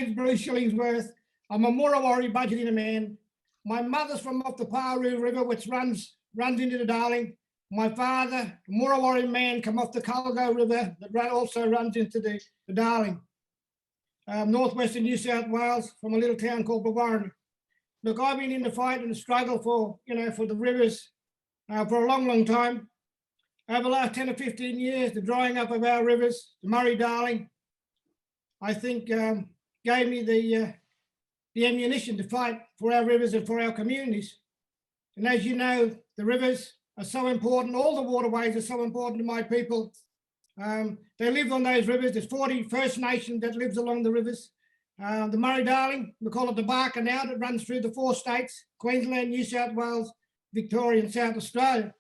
name's Bruce Shillingsworth. I'm a Waterways budgeting man. My mother's from off the Paru River, which runs into the Darling. My father, a Waterways man, come off the Colgo River that also runs into the Darling. Northwestern New South Wales, from a little town called Bunna. Look, I've been in the fight and the struggle for the rivers for a long, long time. Over the last 10 or 15 years, the drying up of our rivers, the Murray-Darling, I think gave me the ammunition to fight for our rivers and for our communities. And as you know, the rivers are so important. All the waterways are so important to my people. They live on those rivers. There's 40 First Nations that lives along the rivers. The Murray-Darling, we call it the Barker now, that runs through the 4 states, Queensland, New South Wales, Victoria and South Australia.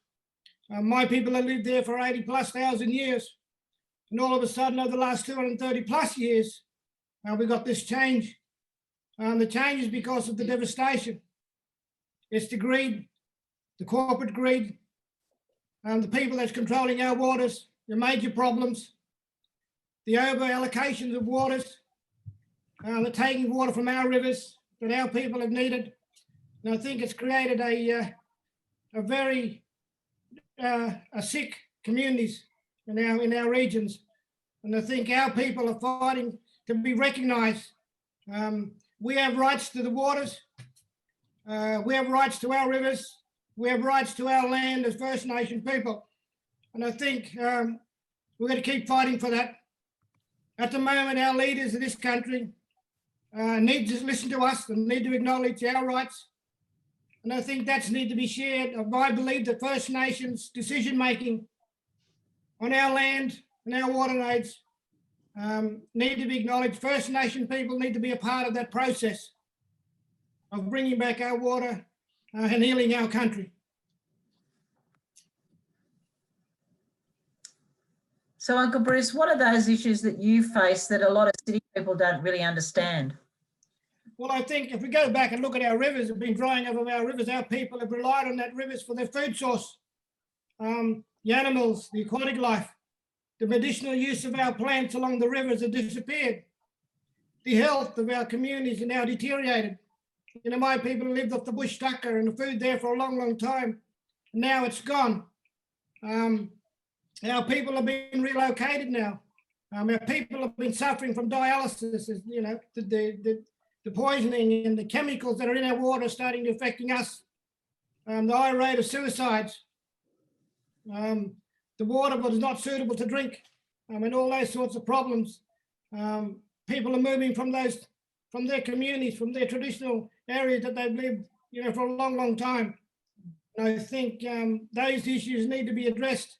My people have lived there for 80,000+ years. And all of a sudden, over the last 230+ years, we got this change. The change is because of the devastation. It's the greed, the corporate greed, the people that's controlling our waters, the major problems, the over allocations of waters, the taking water from our rivers that our people have needed. And I think it's created a very sick communities in our regions. And I think our people are fighting to be recognised. We have rights to the waters. We have rights to our rivers. We have rights to our land as First Nation people. And I think we're going to keep fighting for that. At the moment, our leaders in this country need to listen to us and need to acknowledge our rights. And I think that's need to be shared. I believe that First Nations decision-making on our land and our water needs need to be acknowledged. First Nation people need to be a part of that process of bringing back our water and healing our country. So, Uncle Bruce, what are those issues that you face that a lot of city people don't really understand? Well, I think if we go back and look at our rivers, have been drying up of our rivers, our people have relied on that rivers for their food source. The animals, the aquatic life, the medicinal use of our plants along the rivers have disappeared. The health of our communities are now deteriorated. My people lived off the bush tucker and the food there for a long, long time. Now it's gone. Our people have been relocated now. Our people have been suffering from dialysis, the poisoning and the chemicals that are in our water starting to affecting us. The high rate of suicides. The water was not suitable to drink. And all those sorts of problems. People are moving from their communities, from their traditional areas that they've lived, for a long, long time. And I think those issues need to be addressed.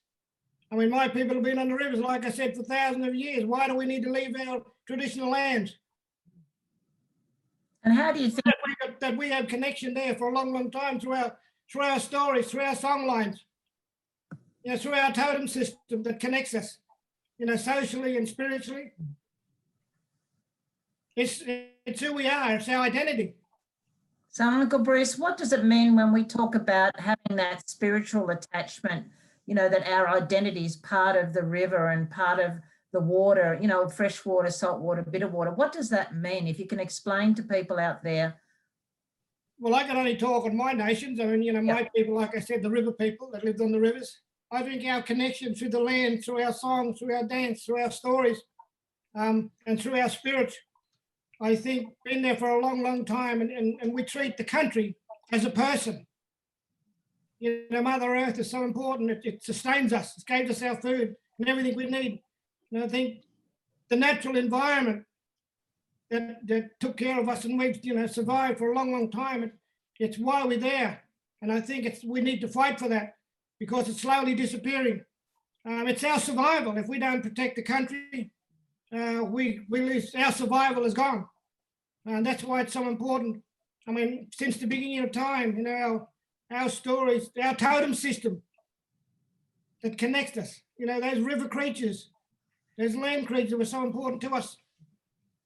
My people have been on the rivers, like I said, for thousands of years. Why do we need to leave our traditional lands? And how do you think that we have connection there for a long, long time through our stories, through our song lines, through our totem system that connects us, socially and spiritually. It's who we are. It's our identity. So, Uncle Bruce, what does it mean when we talk about having that spiritual attachment, that our identity is part of the river and part of the water, fresh water, salt water, bitter water? What does that mean? If you can explain to people out there. Well, I can only talk on my nations. My people, like I said, the river people that lived on the rivers. I think our connection through the land, through our songs, through our dance, through our stories, and through our spirit, I think been there for a long, long time, and we treat the country as a person. Mother Earth is so important. It sustains us. It gives us our food and everything we need. And I think the natural environment that took care of us and we've survived for a long, long time. It's why we're there. And I think we need to fight for that because it's slowly disappearing. It's our survival. If we don't protect the country, we lose. Our survival is gone. And that's why it's so important. Since the beginning of time, our stories, our totem system that connects us, those river creatures, those land creatures were so important to us.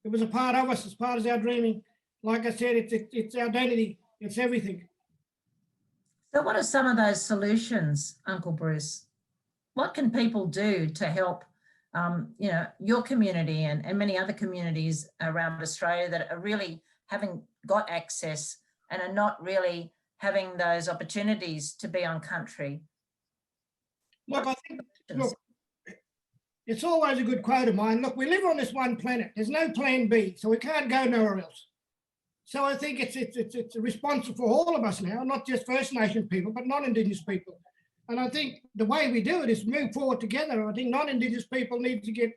It was a part of us, as part of our dreaming. Like I said, it's our identity, it's everything. So what are some of those solutions, Uncle Bruce? What can people do to help you know, your community and many other communities around Australia that are really having got access and are not really having those opportunities to be on country? Look, I think, look, it's always a good quote of mine. Look, we live on this one planet. There's no plan B, so we can't go nowhere else. So I think it's responsible for all of us now, not just First Nation people, but non-Indigenous people. And I think the way we do it is move forward together. I think non-Indigenous people need to get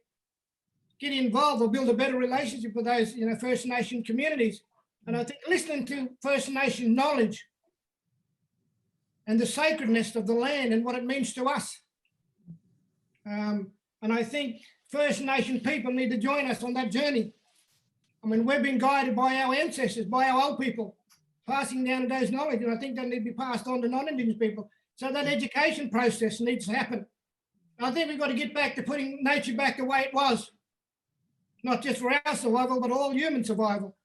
involved or build a better relationship with those, you know, First Nation communities. And I think listening to First Nation knowledge and the sacredness of the land and what it means to us. And I think First Nation people need to join us on that journey. I mean, we've been guided by our ancestors, by our old people, passing down those knowledge. And I think they need to be passed on to non-Indigenous people. So that education process needs to happen. I think we've got to get back to putting nature back the way it was, not just for our survival, but all human survival.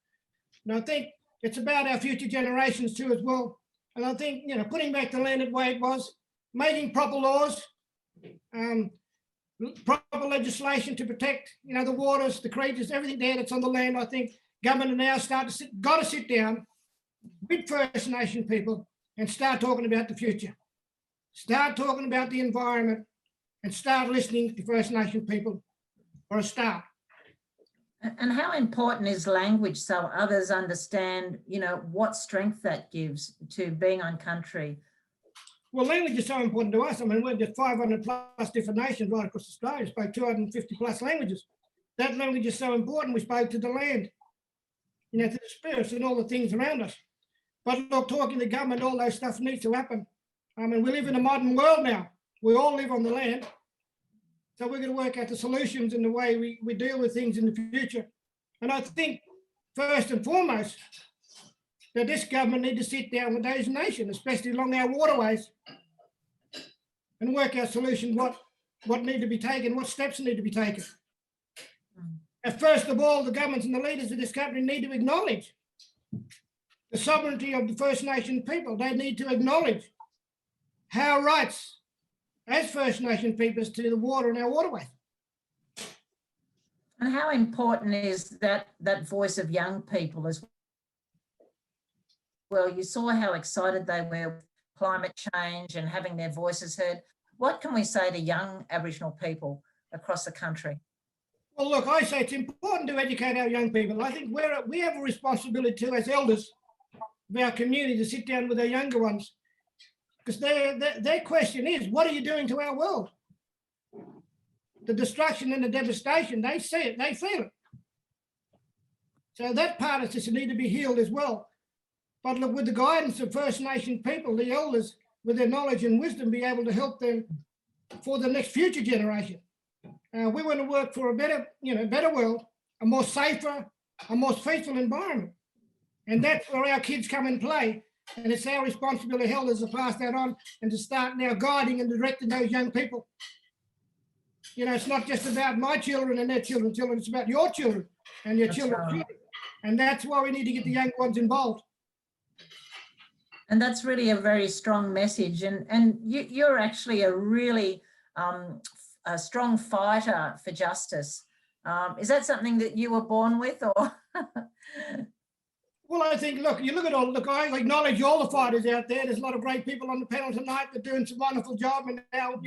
And I think it's about our future generations too as well. And I think, you know, putting back the land the way it was, making proper laws, proper legislation to protect, you know, the waters, the creatures, everything there that's on the land. I think government now got to sit down with First Nation people and start talking about the future. Start talking about the environment and start listening to First Nation people for a start. And how important is language so others understand, you know, what strength that gives to being on country? Well, language is so important to us. I mean, we're just 500 plus different nations right across Australia, spoke 250 plus languages. That language is so important. We spoke to the land, you know, to the spirits and all the things around us. But look, talking to government, all those stuff needs to happen. I mean, we live in a modern world now. We all live on the land. So we're going to work out the solutions in the way we deal with things in the future. And I think first and foremost, that this government need to sit down with those nations, especially along our waterways, and work out solutions, what need to be taken, what steps need to be taken. And first of all, the governments and the leaders of this country need to acknowledge the sovereignty of the First Nation people. They need to acknowledge our rights as First Nation peoples to the water and our waterways. And how important is that voice of young people as well? You saw how excited they were with climate change and having their voices heard. What can we say to young Aboriginal people across the country? Well, look, I say it's important to educate our young people. I think we have a responsibility too as elders of our community to sit down with our younger ones, because their question is, what are you doing to our world? The destruction and the devastation, they see it, they feel it. So that part of us need to be healed as well. But look, with the guidance of First Nation people, the elders, with their knowledge and wisdom, be able to help them for the next future generation. We want to work for a better, better world, a more safer, a more faithful environment. And that's where our kids come and play. And it's our responsibility, elders, to pass that on and to start now guiding and directing those young people. You know, it's not just about my children and their children's children, it's about your children and your children's children. And that's why we need to get the young ones involved. And that's really a very strong message. And you're actually a really a strong fighter for justice. Is that something that you were born with, or? Well, I think, look, I acknowledge all the fighters out there. There's a lot of great people on the panel tonight that are doing some wonderful job. And our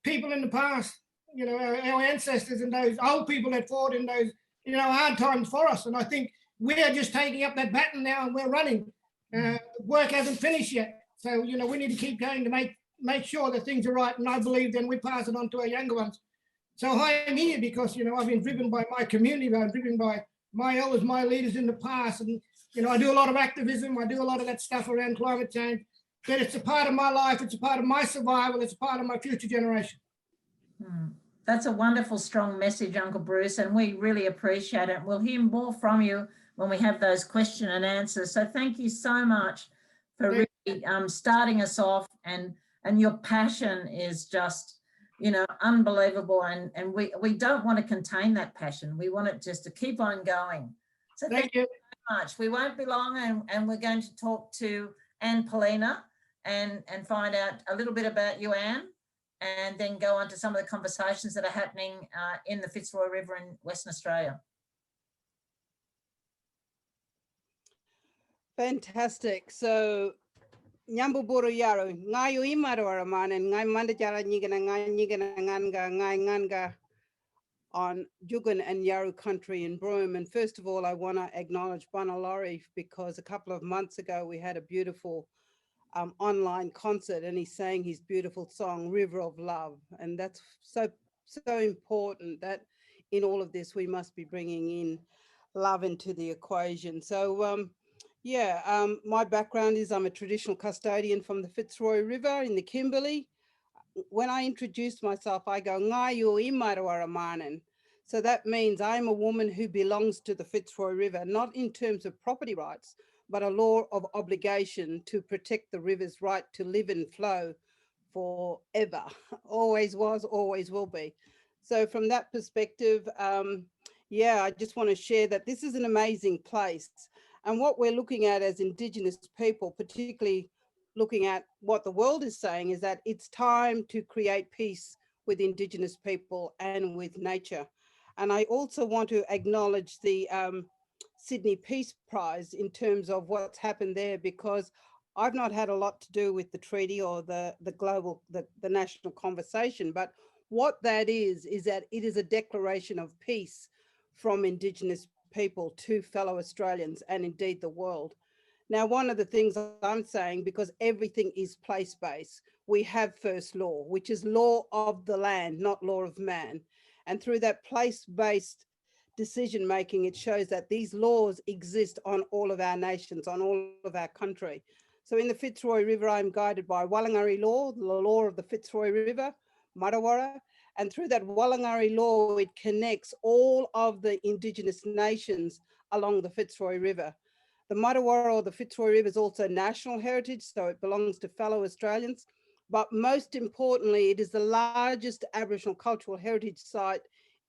people in the past, our ancestors and those old people that fought in those, hard times for us. And I think we're just taking up that baton now and we're running. Work hasn't finished yet. So, we need to keep going to make sure that things are right. And I believe then we pass it on to our younger ones. So I am here because, I've been driven by my community. I'm driven by my elders, my leaders in the past. And, I do a lot of activism. I do a lot of that stuff around climate change. But it's a part of my life. It's a part of my survival. It's a part of my future generation. That's a wonderful, strong message, Uncle Bruce, and we really appreciate it. We'll hear more from you when we have those question and answers. So thank you so much for really starting us off, and your passion is just, unbelievable. And we don't want to contain that passion. We want it just to keep on going. So thank you so much. We won't be long, and we're going to talk to Anne Paulina and find out a little bit about you, Anne. and then go on to some of the conversations that are happening in the Fitzroy River in Western Australia. Fantastic. So Nyambu Buru Yaro, Ngayu Imaruaraman, and Ngai Mandajara Nigana Ngai Nganga on Jugan and Yaru country in Broome. And first of all, I want to acknowledge Bunna Lawrie, because a couple of months ago we had a beautiful online concert, and he sang his beautiful song River of Love, and that's so important that in all of this we must be bringing in love into the equation. So my background is I'm a traditional custodian from the Fitzroy River in the Kimberley. When I introduce myself, I go Ngayu Imaruaramanen. So that means I'm a woman who belongs to the Fitzroy River, not in terms of property rights, but a law of obligation to protect the river's right to live and flow forever. Always was, always will be. So from that perspective, I just want to share that this is an amazing place. And what we're looking at as Indigenous people, particularly looking at what the world is saying, is that it's time to create peace with Indigenous people and with nature. And I also want to acknowledge the Sydney Peace Prize in terms of what's happened there, because I've not had a lot to do with the treaty or the national conversation, but what that is that it is a declaration of peace from Indigenous people to fellow Australians and indeed the world. Now, one of the things I'm saying, because everything is place-based, we have first law, which is law of the land, not law of man. And through that place-based decision-making, it shows that these laws exist on all of our nations, on all of our country. So in the Fitzroy River, I'm guided by Wallangari law, the law of the Fitzroy River, Marawara. And through that Wallangari law, it connects all of the Indigenous nations along the Fitzroy River. The Marawara or the Fitzroy River is also national heritage, so it belongs to fellow Australians. But most importantly, it is the largest Aboriginal cultural heritage site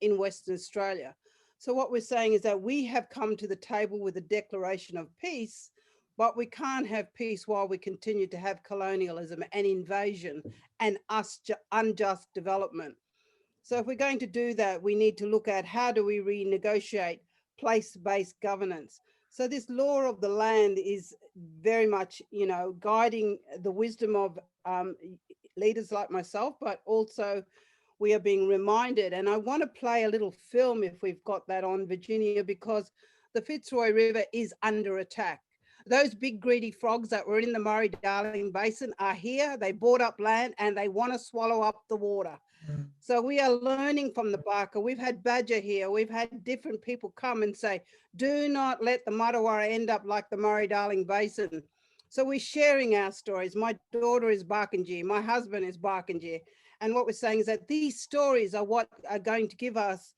in Western Australia. So what we're saying is that we have come to the table with a declaration of peace, but we can't have peace while we continue to have colonialism and invasion and unjust development. So if we're going to do that, we need to look at how do we renegotiate place-based governance. So this law of the land is very much, guiding the wisdom of leaders like myself, but also we are being reminded, and I want to play a little film if we've got that on, Virginia, because the Fitzroy River is under attack. Those big greedy frogs that were in the Murray-Darling Basin are here. They bought up land and they want to swallow up the water. So we are learning from the Barker. We've had Badger here. We've had different people come and say, do not let the Marawara end up like the Murray-Darling Basin. So we're sharing our stories. My daughter is Barkindji. My husband is Barkindji. And what we're saying is that these stories are what are going to give us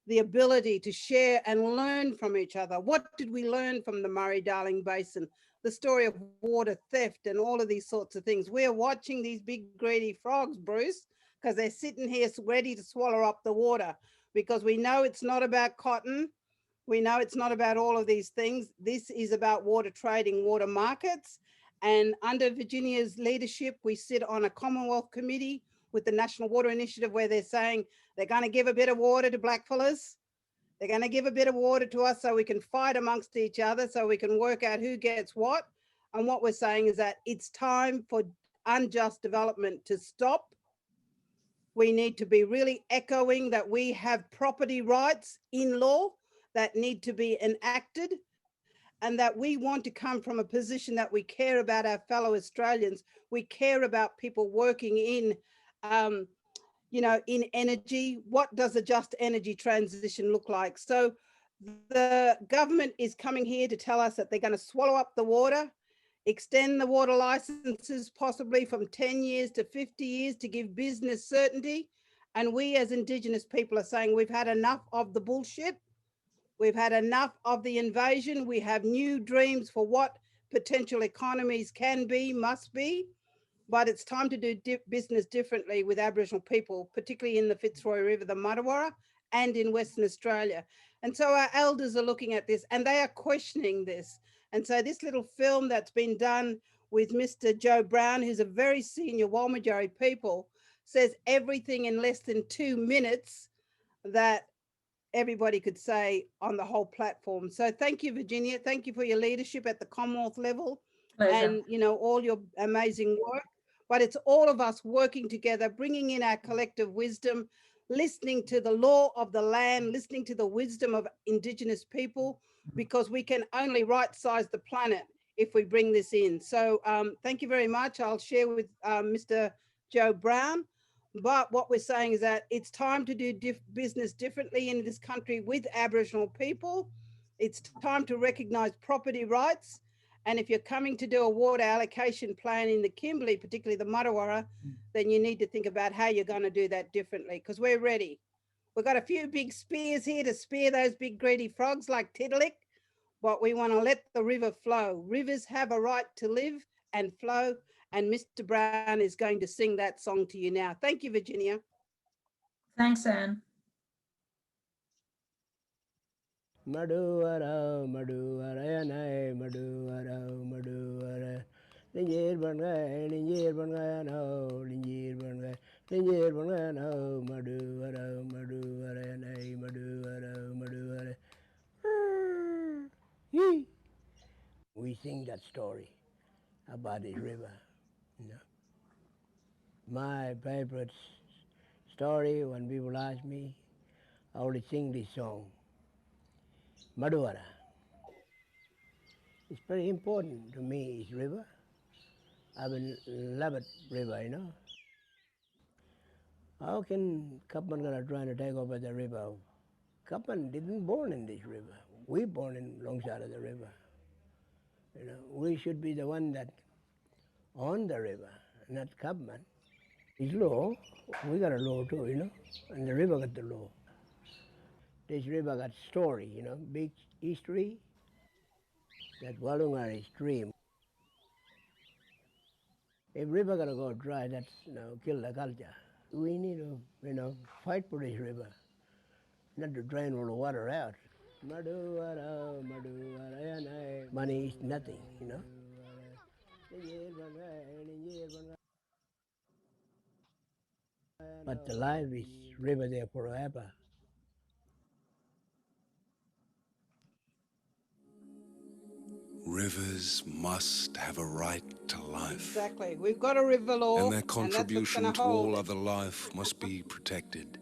the ability to share and learn from each other. What did we learn from the Murray-Darling Basin? The story of water theft and all of these sorts of things. We're watching these big greedy frogs, Bruce, because they're sitting here ready to swallow up the water, because we know it's not about cotton. We know it's not about all of these things. This is about water trading, water markets. And under Virginia's leadership, we sit on a Commonwealth committee with the National Water Initiative, where they're saying they're going to give a bit of water to blackfellas. They're going to give a bit of water to us so we can fight amongst each other, so we can work out who gets what. And what we're saying is that it's time for unjust development to stop. We need to be really echoing that we have property rights in law that need to be enacted, and that we want to come from a position that we care about our fellow Australians. We care about people working in, in energy. What does a just energy transition look like? So the government is coming here to tell us that they're going to swallow up the water, extend the water licenses possibly from 10 years to 50 years to give business certainty. And we as Indigenous people are saying we've had enough of the bullshit. We've had enough of the invasion. We have new dreams for what potential economies can be, must be, but it's time to do business differently with Aboriginal people, particularly in the Fitzroy River, the Marawara, and in Western Australia. And so our elders are looking at this and they are questioning this. And so this little film that's been done with Mr. Joe Brown, who's a very senior Walmajari people, says everything in less than 2 minutes that everybody could say on the whole platform. So thank you, Virginia. Thank you for your leadership at the Commonwealth level. Pleasure. And, you know, all your amazing work. But it's all of us working together, bringing in our collective wisdom, listening to the law of the land, listening to the wisdom of Indigenous people, because we can only right-size the planet if we bring this in. So thank you very much. I'll share with Mr. Joe Brown. But what we're saying is that it's time to do business differently in this country with Aboriginal people. It's time to recognise property rights. And if you're coming to do a water allocation plan in the Kimberley, particularly the Muttawarra, then you need to think about how you're going to do that differently, because we're ready. We've got a few big spears here to spear those big greedy frogs like Tiddalik, but we want to let the river flow. Rivers have a right to live and flow, and Mr. Brown is going to sing that song to you now. Thank you, Virginia. Thanks, Anne. Maduara, Maduara, and I, Maduara, Maduara. Linjir Banga, Linjir Banga, no, Linjir Banga, Linjir Banga, no, Maduara, Maduara, and I, Maduara, Maduara. We sing that story about this river, you know. My favorite story, when people ask me, I only sing this song. Maduara. It's very important to me, this river. I love it river, you know. How can Kapman gonna try to take over the river? Kapman didn't born in this river. We born in alongside of the river. You know, we should be the one that on the river, not Kapman. It's law. We got a law too, you know, and the river got the law. This river got story, you know, big history. That Wallunga is dream. If river gonna go dry, that's, you know, kill the culture. We need to, you know, fight for this river, not to drain all the water out. Money is nothing, you know. But the life is river there forever. Rivers must have a right to life. Exactly. We've got a river law, And their contribution to hold all it. other life must be protected.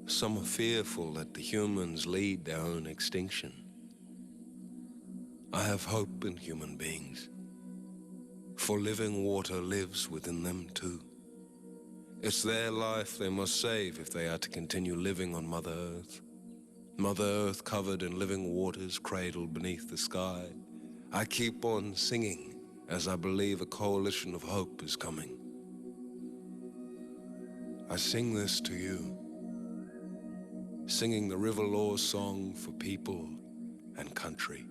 Some are fearful that the humans lead their own extinction. I have hope in human beings, for living water lives within them too. It's their life they must save if they are to continue living on Mother Earth. Mother Earth covered in living waters, cradled beneath the sky. I keep on singing as I believe a coalition of hope is coming. I sing this to you, singing the River Law song for people and country.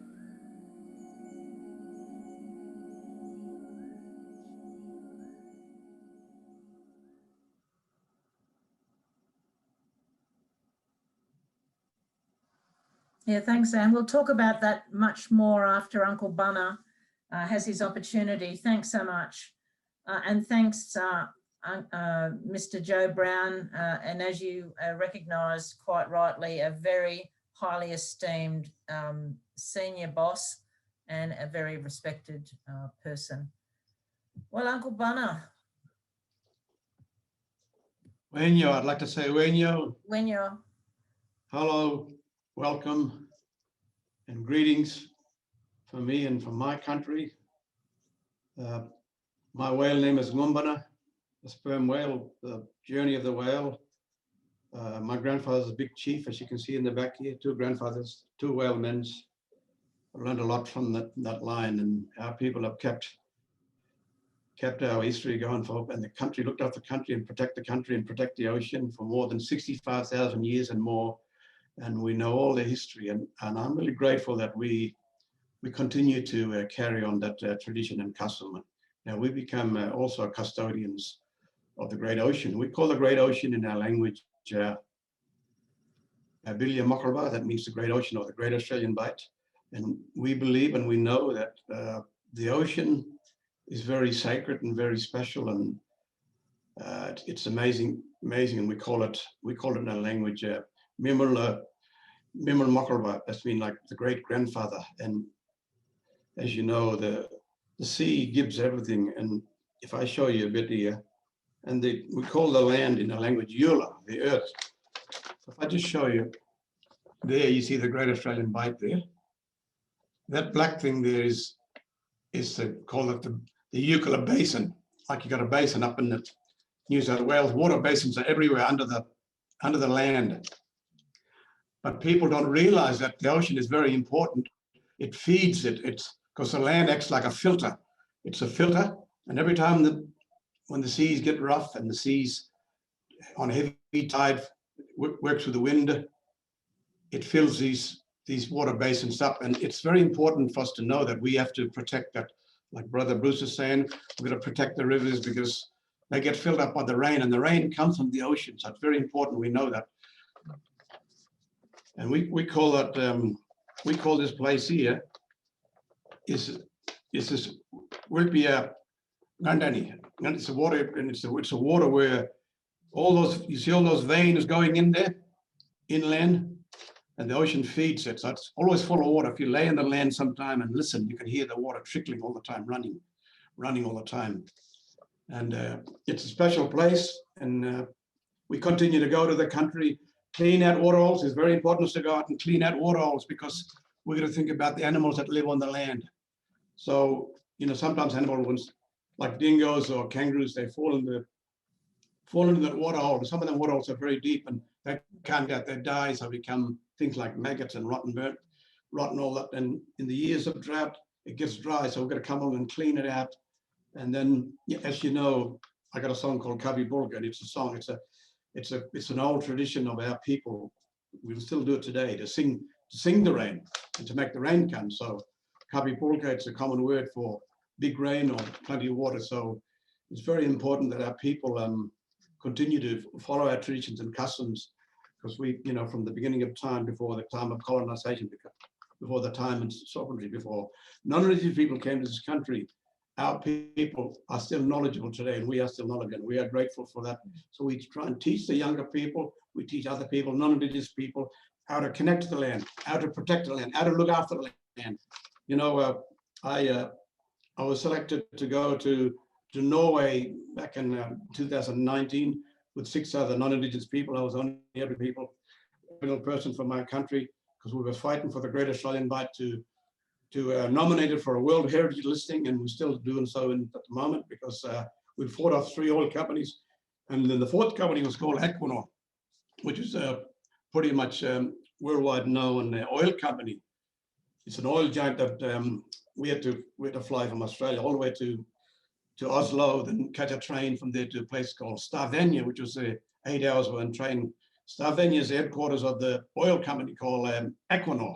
Yeah, thanks, Anne. We'll talk about that much more after Uncle Bunna has his opportunity. Thanks so much. And thanks, Mr. Joe Brown, and as you recognise quite rightly, a very highly esteemed senior boss and a very respected person. Well, Uncle Bunna. Wenyo, I'd like to say Wenyo. Wenyo. Hello, welcome and greetings from me and from my country. My whale name is Ngumbana, the sperm whale, the journey of the whale. My grandfather's a big chief, as you can see in the back here, 2 grandfathers, 2 whale men. I learned a lot from that line, and our people have kept our history going for, and the country, looked after the country and protect the ocean for more than 65,000 years and more. And we know all the history, and I'm really grateful that we continue to carry on that tradition and custom. Now we become also custodians of the great ocean. We call the great ocean in our language Bilia Mokraba, that means the great ocean or the great Australian bight. And we believe and we know that the ocean is very sacred and very special, and It's amazing, and we call it in our language Mimul Mokalba. That's mean like the great grandfather. And as you know, the sea gives everything. And if I show you a bit here, and we call the land in our language Eula, the earth. So if I just show you, there you see the Great Australian Bight there. That black thing there is call it the Eucla Basin. Like you got a basin up in the New South Wales. Water basins are everywhere under the land. But people don't realize that the ocean is very important. It feeds it. It's because the land acts like a filter. It's a filter, and every time when the seas get rough and the seas on heavy tide works with the wind, it fills these water basins up. And it's very important for us to know that we have to protect that. Like Brother Bruce is saying, we're going to protect the rivers because they get filled up by the rain, and the rain comes from the ocean. So it's very important we know that. And we call that we call this place here is this Wilpia Gandani. And it's a water, and it's a water where you see all those veins going in there inland, and the ocean feeds it. So it's always full of water. If you lay in the land sometime and listen, you can hear the water trickling all the time, running all the time. And it's a special place. And we continue to go to the country, clean out waterholes. It's very important to go out and clean out waterholes because we're going to think about the animals that live on the land. So, sometimes animals, like dingoes or kangaroos, they fall into that waterhole. Some of the waterholes are very deep and they can't get, they die, so become things like maggots and rotten all that. And in the years of drought, it gets dry, so we're going to come along and clean it out. And then, as you know, I got a song called Kavi Bulga, and it's a song. It's an old tradition of our people. We still do it today to sing the rain and to make the rain come. So Kavi Bulga, it's a common word for big rain or plenty of water. So it's very important that our people continue to follow our traditions and customs, because we, from the beginning of time, before the time of colonization, before the time of sovereignty, before non-Indigenous people came to this country, our people are still knowledgeable today, and we are still knowledgeable. We are grateful for that. So we try and teach the younger people, we teach other people, non-Indigenous people, how to connect to the land, how to protect the land, how to look after the land. I was selected to go to Norway back in 2019 with 6 other non-Indigenous people. I was only Aboriginal person from my country, because we were fighting for the Great Australian Bight to nominate it for a World Heritage listing, and we're still doing so at the moment, because we fought off 3 oil companies, and then the 4th company was called Equinor, which is pretty much worldwide known oil company. It's an oil giant that we had to fly from Australia all the way to Oslo, then catch a train from there to a place called Stavanger, which was 8 hours one train. Stavanger is the headquarters of the oil company called Equinor.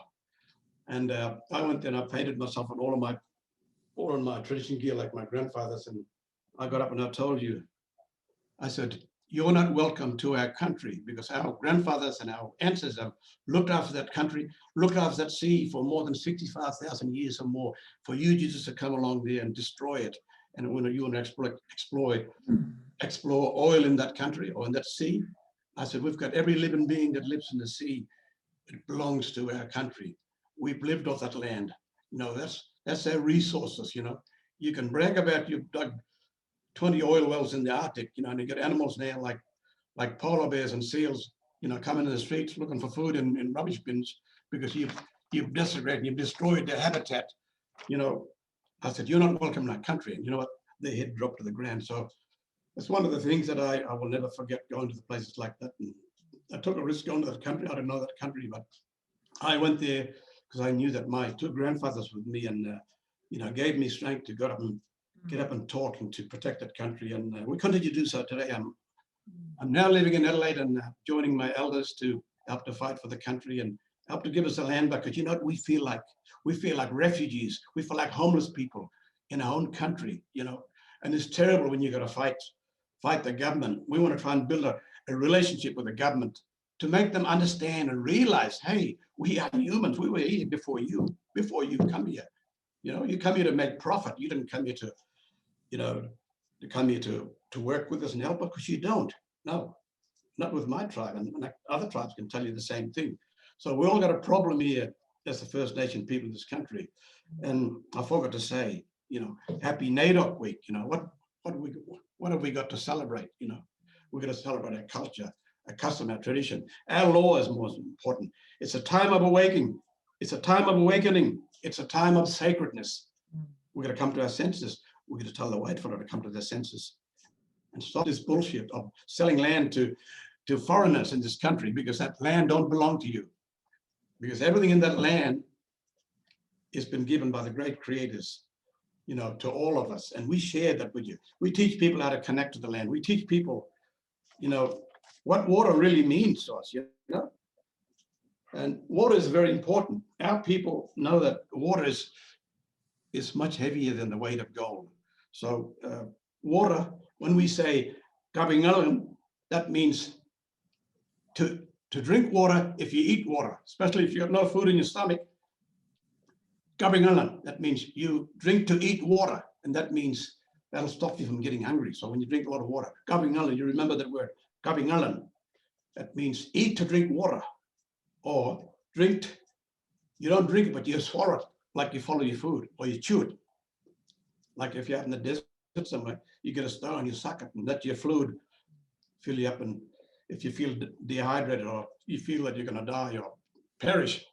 And I went there and I painted myself in all of my tradition gear like my grandfathers. And I got up and I told you, I said, you're not welcome to our country, because our grandfathers and our ancestors have looked after that country, looked after that sea for more than 65,000 years or more. For you just to come along there and destroy it, and when you want to explore oil in that country or in that sea, I said, we've got every living being that lives in the sea. It belongs to our country. We've lived off that land. That's our resources. You can brag about you've dug 20 oil wells in the Arctic, and you get animals there like polar bears and seals, coming in the streets looking for food in rubbish bins, because you've desecrated, you've destroyed their habitat. I said, you're not welcome in our country. And you know what? Their head dropped to the ground. So it's one of the things that I will never forget, going to the places like that. And I took a risk going to that country. I didn't know that country, but I went there because I knew that my 2 grandfathers with me, and gave me strength to get up and talk and to protect that country. And we continue to do so today. I'm now living in Adelaide and joining my elders to help to fight for the country and help to give us the land back. Because we feel like refugees. We feel like homeless people in our own country. And it's terrible when you got to fight the government. We want to try and build a relationship with the government to make them understand and realize, hey, we are humans. We were here before you come here. You come here to make profit. You didn't come here to, come here to work with us and help us, because you don't. No, not with my tribe, and other tribes can tell you the same thing. So we all got a problem here as the First Nation people in this country. And I forgot to say, happy NAIDOC week. What have we got to celebrate? We're going to celebrate our culture, our custom, our tradition. Our law is most important. It's a time of awakening. It's a time of awakening. It's a time of sacredness. We're going to come to our senses. We're going to tell the white fella to come to their senses and stop this bullshit of selling land to foreigners in this country, because that land don't belong to you. Because everything in that land has been given by the great creators, to all of us. And we share that with you. We teach people how to connect to the land. We teach people, what water really means to us, And water is very important. Our people know that water is much heavier than the weight of gold. So water, when we say Gabingalan, that means to drink water if you eat water, especially if you have no food in your stomach. Gabingalan, that means you drink to eat water, and that means that'll stop you from getting hungry. So when you drink a lot of water, Gabingalan, you remember that word, Gabingalan, that means eat to drink water, or drink, you don't drink it, but you swallow it like you follow your food, or you chew it. Like if you're out in the desert somewhere, you get a stone, you suck it, and let your fluid fill you up. And if you feel dehydrated or you feel that you're going to die or perish.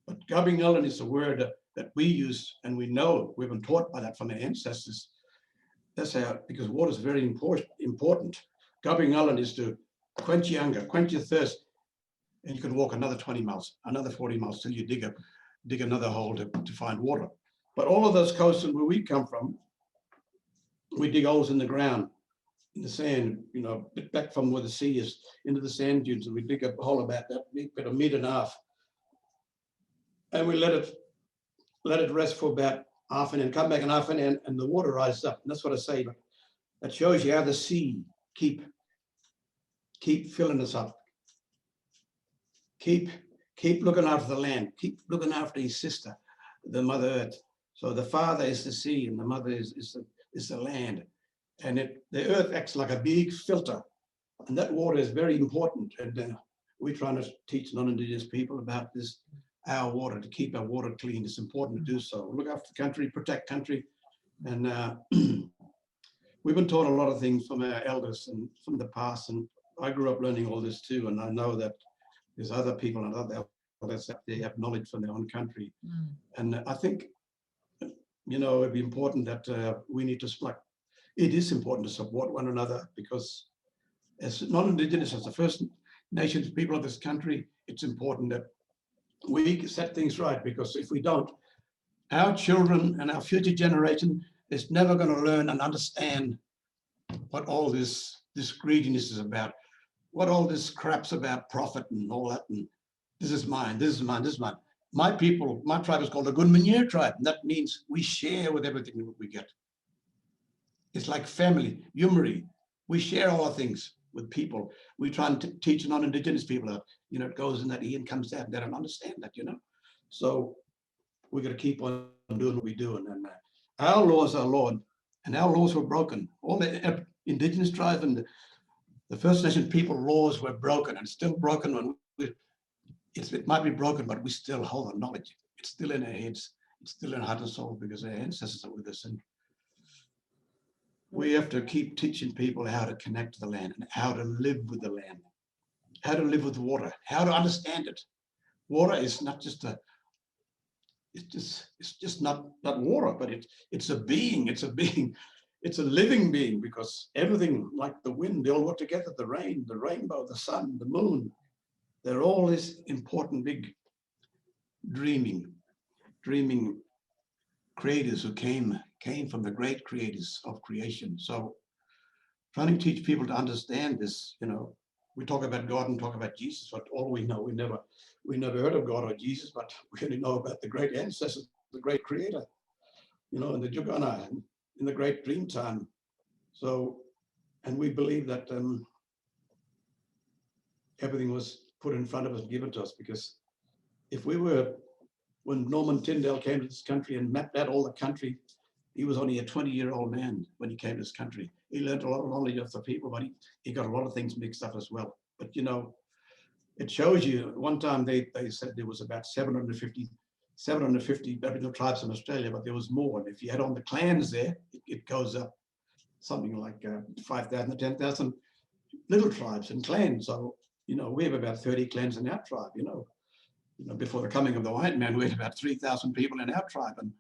But Gabingalan is a word that we use, and we know, we've been taught by that from our ancestors. That's how, because water is very important. Gabingalan is to quench your hunger, quench your thirst, and you can walk another 20 miles, another 40 miles till you dig another hole to find water. But all of those coasts where we come from, we dig holes in the ground, in the sand, back from where the sea is into the sand dunes, and we dig a hole about that big, about 1.5 meters, and we let it rest for about half an hour, come back in half an hour, and the water rises up. And that's what I say. But that shows you how the sea keep filling us up. Keep looking after the land. Keep looking after his sister, the Mother Earth. So the father is the sea, and the mother is the land. And the earth acts like a big filter, and that water is very important. And we're trying to teach non-Indigenous people about this, our water, to keep our water clean. It's important to do so. Look after the country, protect country. And we've been taught a lot of things from our elders and from the past. And I grew up learning all this too. And I know that there's other people and other elders that they have knowledge from their own country. And I think, it'd be important that we need to it is important to support one another, because as non-Indigenous, as the First Nations people of this country, it's important that we set things right, because if we don't, our children and our future generation is never going to learn and understand what all this greediness is about, what all this crap's about, profit and all that, and this is mine, this is mine, this is mine. My people, my tribe is called the Gunmanure tribe, and that means we share with everything that we get. It's like family, Yumari. We share all our things with people. We try and teach non-Indigenous people that, it goes in that ear and comes out. They don't understand that, So we're going to keep on doing what we do. And our laws are law, and our laws were broken. All the Indigenous tribes and the First Nation people laws were broken, and still broken. When it might be broken, but we still hold the knowledge. It's still in our heads. It's still in our heart and soul, because our ancestors are with us. And we have to keep teaching people how to connect to the land and how to live with the land, how to live with water, how to understand it. Water is not just it's just not water, but it's a being, it's a living being, because everything, like the wind, they all work together, the rain, the rainbow, the sun, the moon, they're all this important big dreaming creators who came from the great creators of creation. So trying to teach people to understand this, we talk about God and talk about Jesus, but all we know, we never heard of God or Jesus, but we only know about the great ancestors, the great creator, in the Jugana, in the great Dreamtime. So, and we believe that everything was put in front of us and given to us, because when Norman Tyndale came to this country and mapped out all the country, He was only a 20-year-old man when he came to this country. He learned a lot of knowledge of the people, but he got a lot of things mixed up as well. But you know, it shows you, one time they said there was about 750 Aboriginal tribes in Australia, but there was more. And if you add on the clans there, it goes up something like 5,000 to 10,000 little tribes and clans. So, you know, we have about 30 clans in our tribe, you know, before the coming of the white man, we had about 3,000 people in our tribe. And,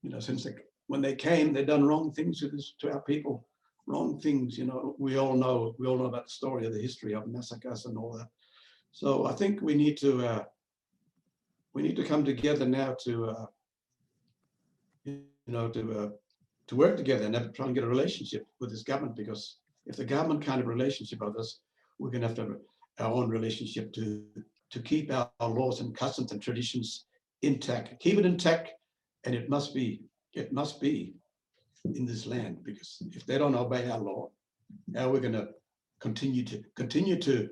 you know, when they came, they'd done wrong things to our people, wrong things, you know, we all know about the story of the history of massacres and all that. So I think we need to come together now to work together and try and get a relationship with this government, because if the government can't have a relationship with us, we're going to have our own relationship to keep our laws and customs and traditions intact. Keep it intact, and it must be in this land, because if they don't obey our law, how are we going to continue to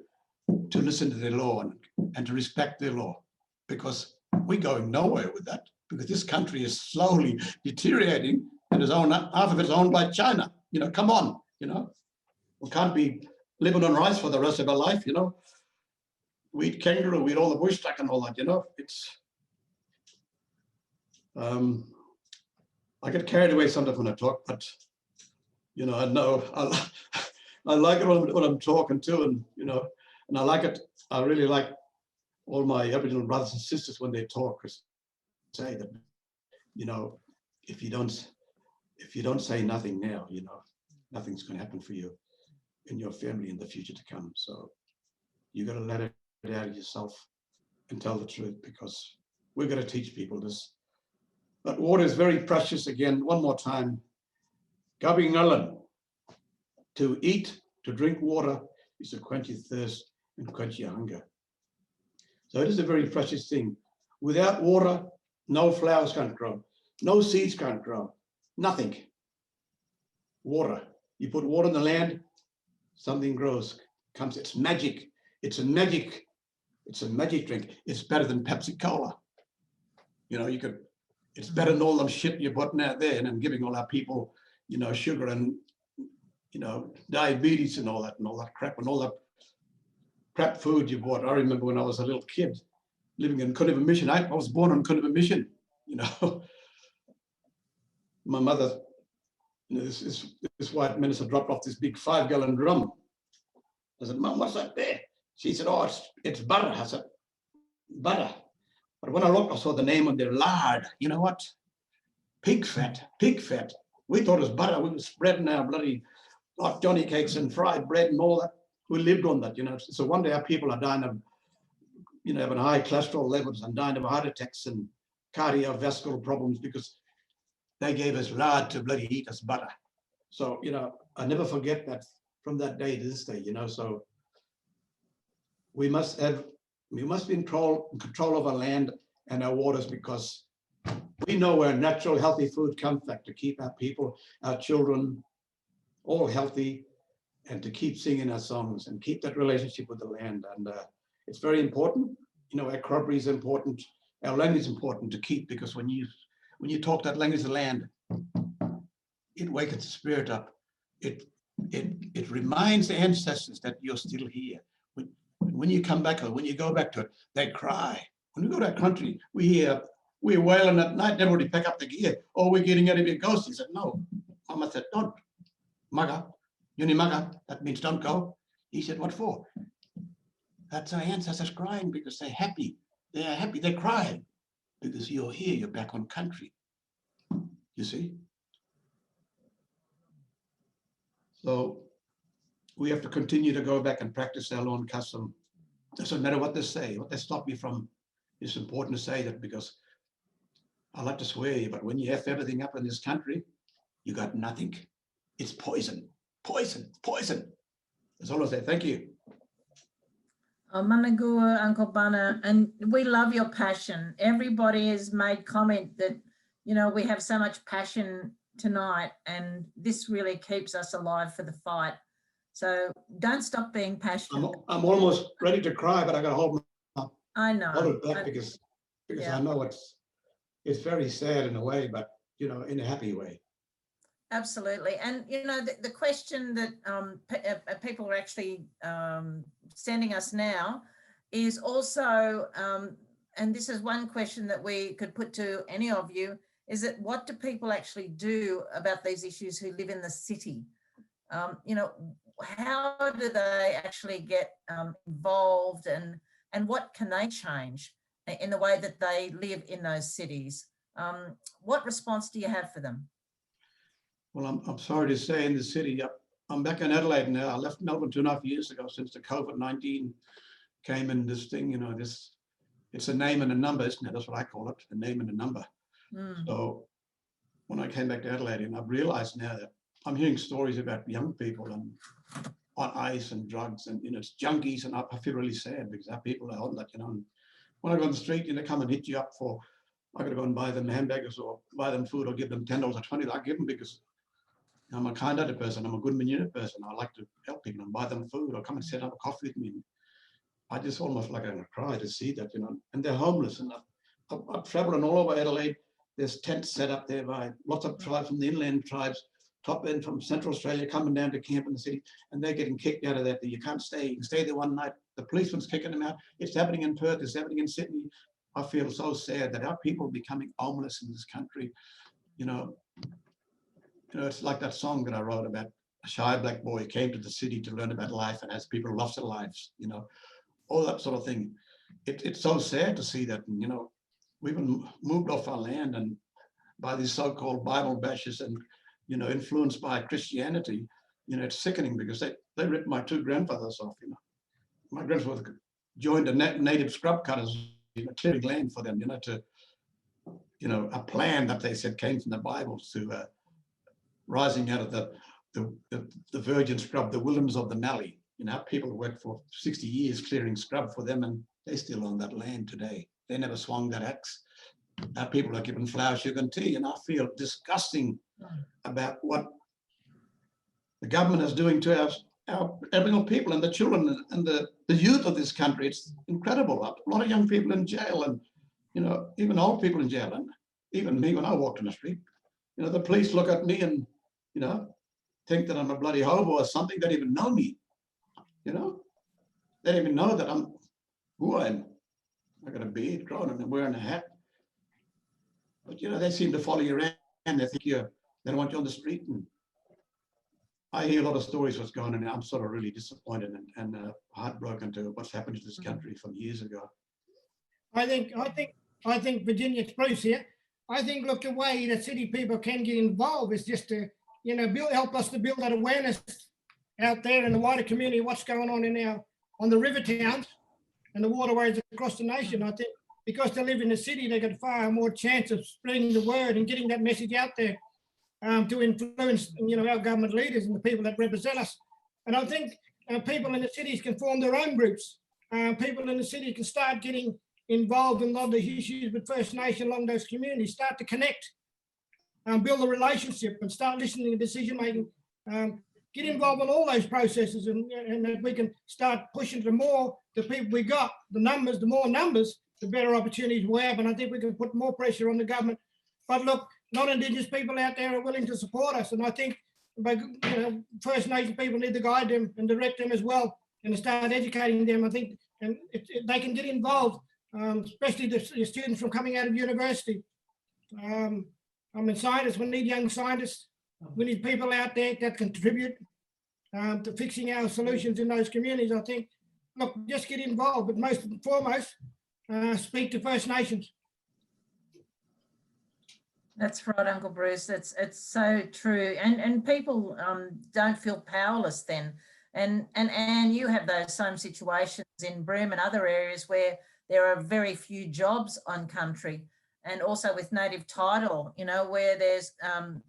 listen to their law and to respect their law? Because we're going nowhere with that, because this country is slowly deteriorating, and half of it is owned by China. You know, come on, you know, we can't be living on rice for the rest of our life, you know. We eat kangaroo, we eat all the bush duck and all that, you know. It's I get carried away sometimes when I talk, but you know, I like it when I'm talking too, and you know, and I like it. I really like all my Aboriginal brothers and sisters when they talk, say that, you know, if you don't say nothing now, you know, nothing's going to happen for you and your family in the future to come. So you got to let it out of yourself and tell the truth, because we're going to teach people this. But water is very precious. Again, one more time, Gabi Ngalan, to eat, to drink water is to quench your thirst and quench your hunger. So it is a very precious thing. Without water, no flowers can't grow, no seeds can't grow, nothing. Water. You put water in the land, something grows, comes. It's magic. It's a magic drink. It's better than Pepsi Cola. You know, it's better than all them shit you're putting out there and then giving all our people, you know, sugar and, you know, diabetes and all that crap and all that crap food you bought. I remember when I was a little kid living in Cunniva Mission. I was born on Cunniva Mission, you know. My mother, you know, this white minister dropped off this big 5-gallon drum. I said, Mum, what's that there? She said, oh, it's butter. I said, butter. But when I looked, I saw the name on there, lard. You know what? Pig fat. We thought it was butter. We were spreading our bloody hot Johnny cakes and fried bread and all that. We lived on that, you know. So one day our people are dying of, you know, having high cholesterol levels and dying of heart attacks and cardiovascular problems because they gave us lard to bloody eat us butter. So, you know, I never forget that from that day to this day, you know. So we must be in control of our land and our waters, because we know where natural healthy food comes back to keep our people, our children all healthy, and to keep singing our songs and keep that relationship with the land. And it's very important. You know, our crop is important, our language is important to keep, because when you talk that language of the land, it wakes the spirit up. It reminds the ancestors that you're still here. When you come back, or when you go back to it, they cry. When we go to our country, we're wailing at night, everybody pack up the gear. Oh, we're getting out of here, ghosts. He said, no. Mama said, don't. Maga, Yuni Maga, that means don't go. He said, what for? That's our ancestors crying because they're happy. They are happy, they cry because you're here, you're back on country. You see? So we have to continue to go back and practice our own custom. Doesn't matter what they say, what they stop me from. It's important to say that, because I like to swear, but when you have everything up in this country, you got nothing. It's poison, poison, poison. That's all I say. Thank you. Oh, Managua, Uncle Bunna, and we love your passion. Everybody has made comment that, you know, we have so much passion tonight, and this really keeps us alive for the fight. So don't stop being passionate. I'm almost ready to cry, but I got to hold it back because yeah. I know it's very sad in a way, but you know, in a happy way. Absolutely. And, you know, the question that people are actually sending us now is also, and this is one question that we could put to any of you, is that what do people actually do about these issues who live in the city? You know, how do they actually get involved, and what can they change in the way that they live in those cities? What response do you have for them? Well, I'm sorry to say, in the city, I'm back in Adelaide now. I left Melbourne 2.5 years ago since the COVID-19 came in. This thing, you know, it's a name and a number, isn't it? That's what I call it, a name and a number. So when I came back to Adelaide, and I've realized now that I'm hearing stories about young people and on ice and drugs, and, you know, it's junkies, and I feel really sad because our people are on that, you know. And when I go on the street, you know, come and hit you up for, I gotta go and buy them hamburgers or buy them food or give them $10 or $20. I give them because I'm a kind-hearted person. I'm a good manure person. I like to help people and buy them food or come and set up a coffee with me. I just almost like I cry to see that, you know, and they're homeless. And I've traveled all over Adelaide. There's tents set up there by lots of tribes from the inland tribes, top end from Central Australia, coming down to camp in the city, and they're getting kicked out of that. You can't stay. You can stay there one night. The policeman's kicking them out. It's happening in Perth. It's happening in Sydney. I feel so sad that our people are becoming homeless in this country. You know, it's like that song that I wrote about a shy black boy came to the city to learn about life, and as people lost their lives, you know, all that sort of thing. It's so sad to see that. And, you know, we've been moved off our land and by these so-called Bible bashers and, you know, influenced by Christianity. You know, it's sickening because they ripped my two grandfathers off. You know, my grandfather joined a native scrub cutters, you know, clearing land for them, you know, to, you know, a plan that they said came from the Bible to rising out of the virgin scrub, the Williams of the Mallee. You know, people worked for 60 years clearing scrub for them, and they still own that land today. They never swung that axe. Our people are given flour, sugar, and tea, and I feel disgusting about what the government is doing to our Aboriginal people and the children and the youth of this country. It's incredible. A lot of young people in jail, and, you know, even old people in jail, and even me when I walked in the street. You know, the police look at me and, you know, think that I'm a bloody hobo or something. They don't even know me. You know, they don't even know that I'm who I am. I got a beard growing and I'm wearing a hat. But, you know, they seem to follow you around. They think they don't want you on the street. And I hear a lot of stories what's going on, and I'm sort of really disappointed and heartbroken to what's happened to this country from years ago. I think Virginia, it's Bruce here. I think, look, the way that city people can get involved is just to, you know, help us to build that awareness out there in the wider community, what's going on on the river towns and the waterways across the nation. I think because they live in the city, they got far more chance of spreading the word and getting that message out there to influence, you know, our government leaders and the people that represent us. And I think people in the cities can form their own groups. People in the city can start getting involved in a lot of the issues with First Nation along those communities, start to connect, build a relationship and start listening to decision making. Get involved in all those processes, and that we can start pushing the more the people we got, the more numbers, the better opportunities we have. And I think we can put more pressure on the government. But look, non-Indigenous people out there are willing to support us. And I think First Nation people need to guide them and direct them as well and start educating them. I think and they can get involved, especially the students from coming out of university. Scientists, we need young scientists. We need people out there that contribute to fixing our solutions in those communities. I think, look, just get involved, but most and foremost, speak to First Nations. That's right, Uncle Bruce. It's so true, and people don't feel powerless then. And you have those same situations in Broome and other areas where there are very few jobs on country. And also with native title, you know, where there's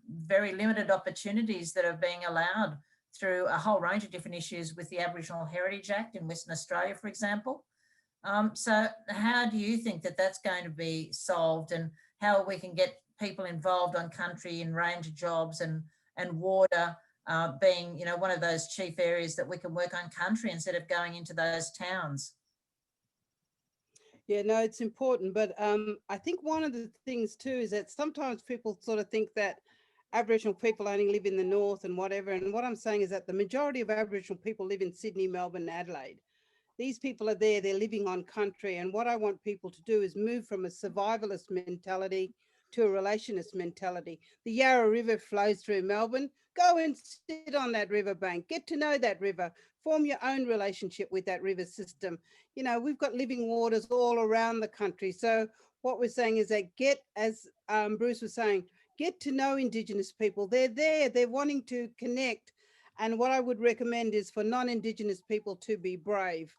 very limited opportunities that are being allowed through a whole range of different issues with the Aboriginal Heritage Act in Western Australia, for example. So how do you think that that's going to be solved, and how we can get people involved on country in range of jobs, and water being, you know, one of those chief areas that we can work on country instead of going into those towns? Yeah, no, it's important. But I think one of the things too is that sometimes people sort of think that Aboriginal people only live in the north and whatever. And what I'm saying is that the majority of Aboriginal people live in Sydney, Melbourne, and Adelaide. These people are there, they're living on country. And what I want people to do is move from a survivalist mentality to a relationist mentality. The Yarra River flows through Melbourne. Go and sit on that riverbank, get to know that river, form your own relationship with that river system. You know, we've got living waters all around the country. So what we're saying is that get, as Bruce was saying, get to know Indigenous people. They're there, they're wanting to connect. And what I would recommend is for non-Indigenous people to be brave.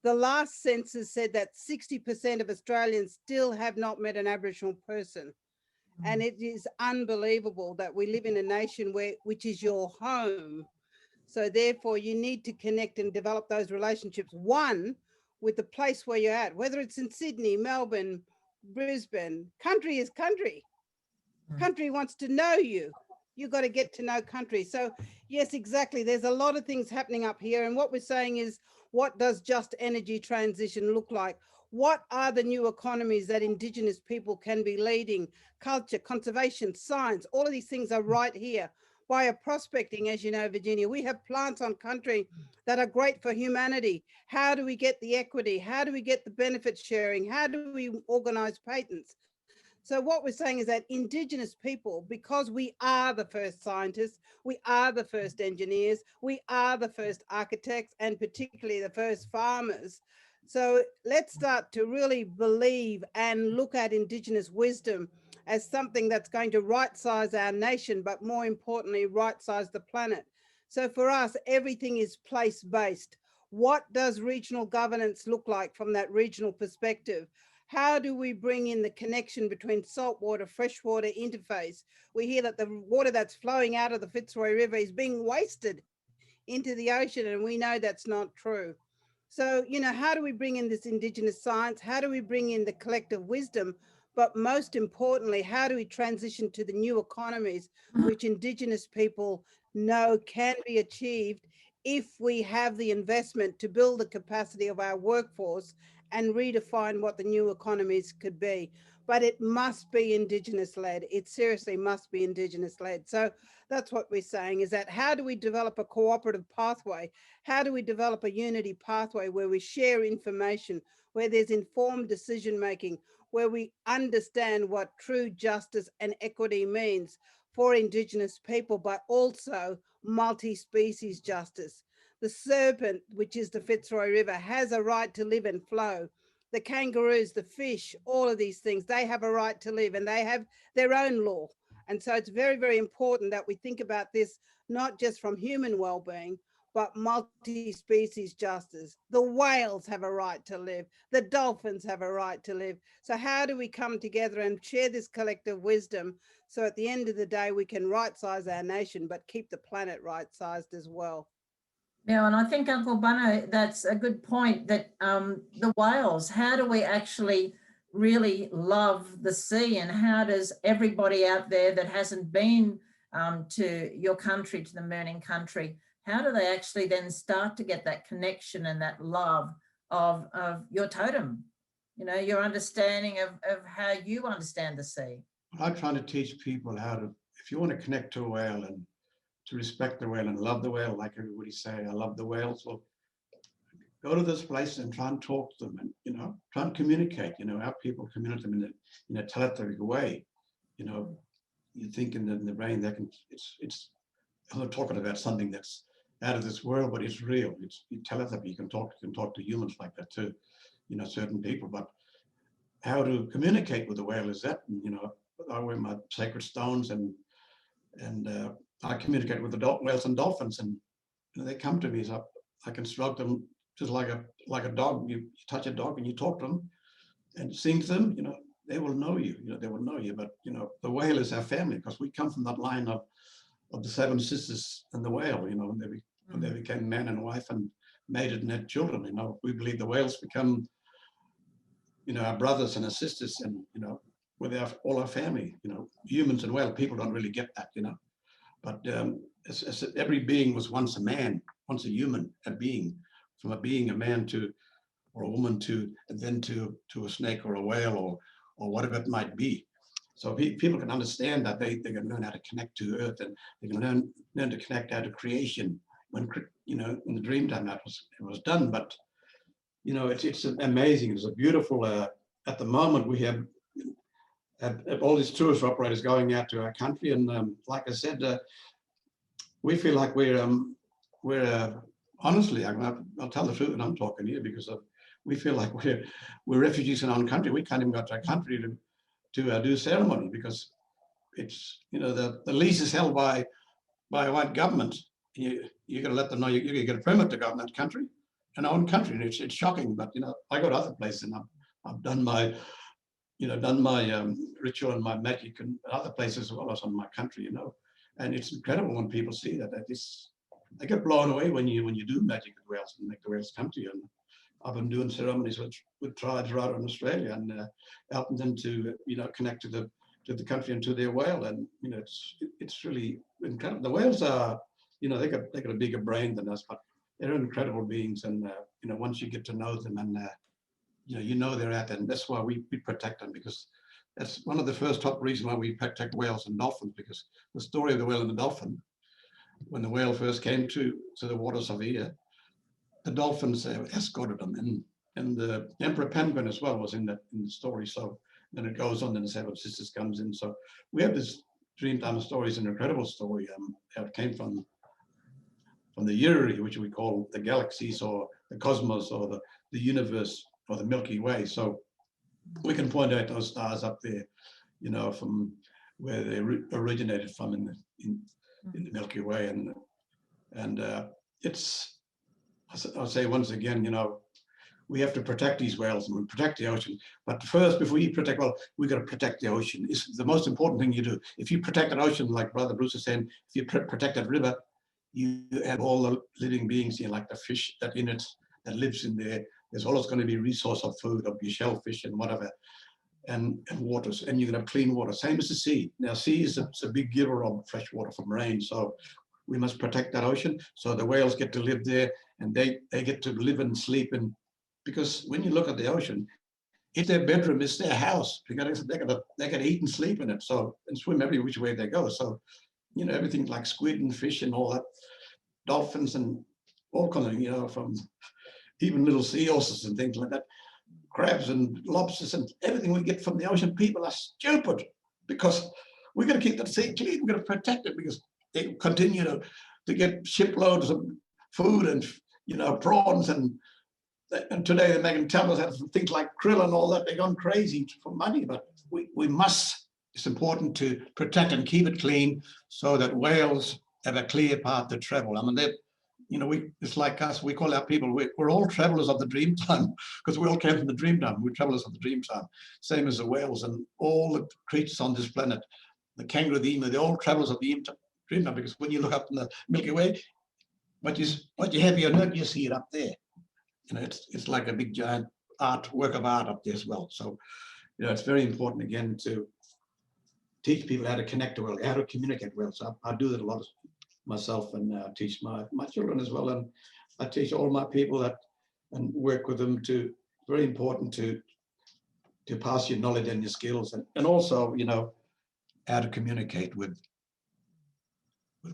The last census said that 60% of Australians still have not met an Aboriginal person. And it is unbelievable that we live in a nation which is your home. So therefore you need to connect and develop those relationships, one, with the place where you're at, whether it's in Sydney, Melbourne, Brisbane. Country is country. Country wants to know you. You've got to get to know country. So yes, exactly. There's a lot of things happening up here. And what we're saying is, what does just energy transition look like? What are the new economies that Indigenous people can be leading? Culture, conservation, science, all of these things are right here. Via prospecting, as you know, Virginia, we have plants on country that are great for humanity. How do we get the equity? How do we get the benefit sharing? How do we organize patents? So what we're saying is that Indigenous people, because we are the first scientists, we are the first engineers, we are the first architects, and particularly the first farmers. So let's start to really believe and look at Indigenous wisdom as something that's going to right-size our nation, but more importantly, right-size the planet. So for us, everything is place-based. What does regional governance look like from that regional perspective? How do we bring in the connection between saltwater, freshwater interface? We hear that the water that's flowing out of the Fitzroy River is being wasted into the ocean, and we know that's not true. So, you know, how do we bring in this Indigenous science? How do we bring in the collective wisdom? But most importantly, how do we transition to the new economies which Indigenous people know can be achieved if we have the investment to build the capacity of our workforce and redefine what the new economies could be? But it must be Indigenous led. It seriously must be Indigenous led. So that's what we're saying, is that how do we develop a cooperative pathway? How do we develop a unity pathway where we share information, where there's informed decision making, where we understand what true justice and equity means for Indigenous people, but also multi-species justice? The serpent, which is the Fitzroy River, has a right to live and flow. The kangaroos, the fish, all of these things, they have a right to live, and they have their own law. And so it's very, very important that we think about this, not just from human well-being, but multi-species justice. The whales have a right to live. The dolphins have a right to live. So how do we come together and share this collective wisdom so at the end of the day, we can right-size our nation, but keep the planet right-sized as well? Yeah, and I think, Uncle Bunna, that's a good point, that the whales, how do we actually really love the sea, and how does everybody out there that hasn't been to your country, to the Mirning country, how do they actually then start to get that connection and that love of your totem, you know, your understanding of how you understand the sea? I'm trying to teach people how to, if you want to connect to a whale and to respect the whale and love the whale, like everybody say, I love the whales. Well, go to this place and try and talk to them, and, you know, try and communicate. You know, our people communicate them in a telepathic way. You know, you think in the brain that can, it's, I'm not talking about something that's out of this world, but it's real. It's telepathy. You can talk to humans like that too, you know, certain people. But how to communicate with the whale is that, you know, I wear my sacred stones, and I communicate with the whales and dolphins, and you know, they come to me, so I can stroke them just like a dog. You touch a dog and you talk to them and sing to them, you know, they will know you. You know, they will know you. But you know, the whale is our family, because we come from that line of the seven sisters and the whale. You know, when they became man and wife and mated and had children. You know, we believe the whales become, you know, our brothers and our sisters, and you know, with all our family. You know, humans and whale people don't really get that. You know. But as every being was once a man, once a human, a being, from a being, a man to, or a woman to, and then to a snake or a whale or whatever it might be. So people can understand that they can learn how to connect to Earth, and they can learn to connect out to creation. When, you know, in the Dreamtime it was done, but you know, it's amazing. It's a beautiful. At the moment, we have all these tourist operators going out to our country, and like I said, we feel like we're honestly, I'll tell the truth, and I'm talking here because we feel like we're refugees in our own country. We can't even go to our country to do ceremony because it's, you know, the lease is held by a white government. You got to let them know you get a permit to go in that country, in our own country, and it's shocking. But you know, I go to other places and I've done my, you know, ritual and my magic and other places as well as on my country, you know, and it's incredible when people see that. They get blown away when you do magic with whales and make the whales come to you. And I've been doing ceremonies with tribes right in Australia and helping them to, you know, connect to the country and to their whale. And you know, it's really incredible. The whales are, you know, they got a bigger brain than us, but they're incredible beings. And you know, once you get to know them, and you know they're out there, and that's why we protect them, because that's one of the first top reasons why we protect whales and dolphins. Because the story of the whale and the dolphin, when the whale first came to the waters of here, the dolphins escorted them, and the emperor penguin as well was in the story. So then it goes on, then the Seven Sisters comes in. So we have this Dreamtime Story is an incredible story. How it came from the Urari, which we call the galaxies or the cosmos or the universe or the Milky Way. So we can point out those stars up there, you know, from where they originated from in the Milky Way, and it's, I'll say once again, you know, we have to protect these whales and we protect the ocean. But first, before you protect, well, we got to protect the ocean. It's the most important thing you do. If you protect an ocean, like Brother Bruce is saying, if you protect that river, you have all the living beings here, like the fish that in it, that lives in there. There's always going to be a resource of food, of your shellfish and whatever, and waters, and you're going to have clean water. Same as the sea. Now, sea is a big giver of fresh water from rain. So we must protect that ocean. So the whales get to live there, and they get to live and sleep in. Because when you look at the ocean, it's their bedroom, it's their house. They got to eat and sleep in it. So, and swim every which way they go. So, you know, everything like squid and fish and all that, dolphins and all kinds of, you know, from even little sea horses and things like that, crabs and lobsters and everything we get from the ocean. People are stupid because we're going to keep the sea clean. We're going to protect it because they continue to get shiploads of food and, you know, prawns and today they're making tablets and things like krill and all that. They're gone crazy for money, but we must, it's important to protect and keep it clean so that whales have a clear path to travel. I mean, they, you know, it's like us, we call our people, we're all travelers of the Dreamtime because we all came from the Dreamtime. We're travelers of the Dreamtime, same as the whales and all the creatures on this planet, the kangaroo, the emu, they're all travelers of the Dreamtime, because when you look up in the Milky Way, what you have here on Earth, you see it up there. You know, it's like a big giant work of art up there as well. So, you know, it's very important again to teach people how to connect well, how to communicate well. So I do that a lot myself, and teach my children as well. And I teach all my people that and work with them to, very important to pass your knowledge and your skills, and also, you know, how to communicate with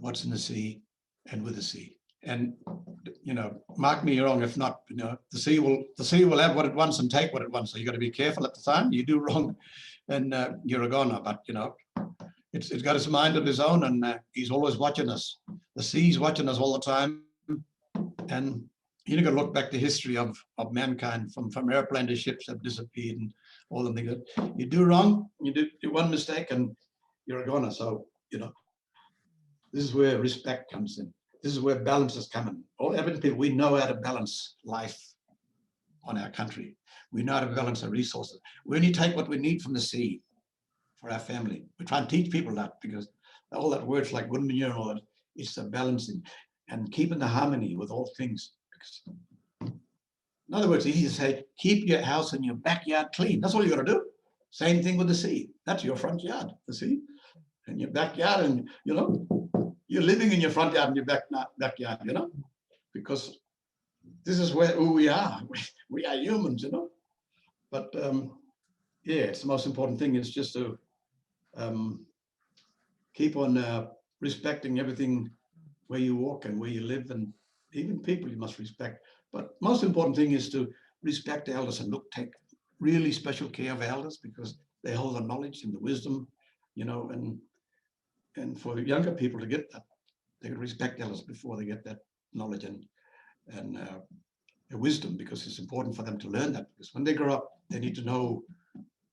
what's in the sea and with the sea. And, you know, mark me wrong, if not, you know, the sea will have what it wants and take what it wants. So you got to be careful at the time. You do wrong, and you're a goner. But you know, it's got its mind of its own, and he's always watching us. The sea's watching us all the time, and you got to look back the history of mankind from airplane to ships have disappeared and all the things. You do wrong, you do one mistake, and you're a goner. So you know, this is where respect comes in. This is where balance is coming. All Aboriginal people, we know how to balance life on our country. We know how to balance the resources. We only take what we need from the sea for our family. We try and teach people that, because all that words like good manure and all that, it's the balancing and keeping the harmony with all things. Because, in other words, it's easy to say, keep your house and your backyard clean. That's all you got to do. Same thing with the sea. That's your front yard, the sea, and your backyard, and you know, you're living in your front yard and your backyard, you know, because this is who we are. We are humans, you know. But yeah, it's the most important thing is just to keep on respecting everything where you walk and where you live, and even people you must respect. But most important thing is to respect elders and take really special care of elders, because they hold the knowledge and the wisdom, you know, and for younger people to get that, they can respect elders before they get that knowledge and wisdom, because it's important for them to learn that, because when they grow up, they need to know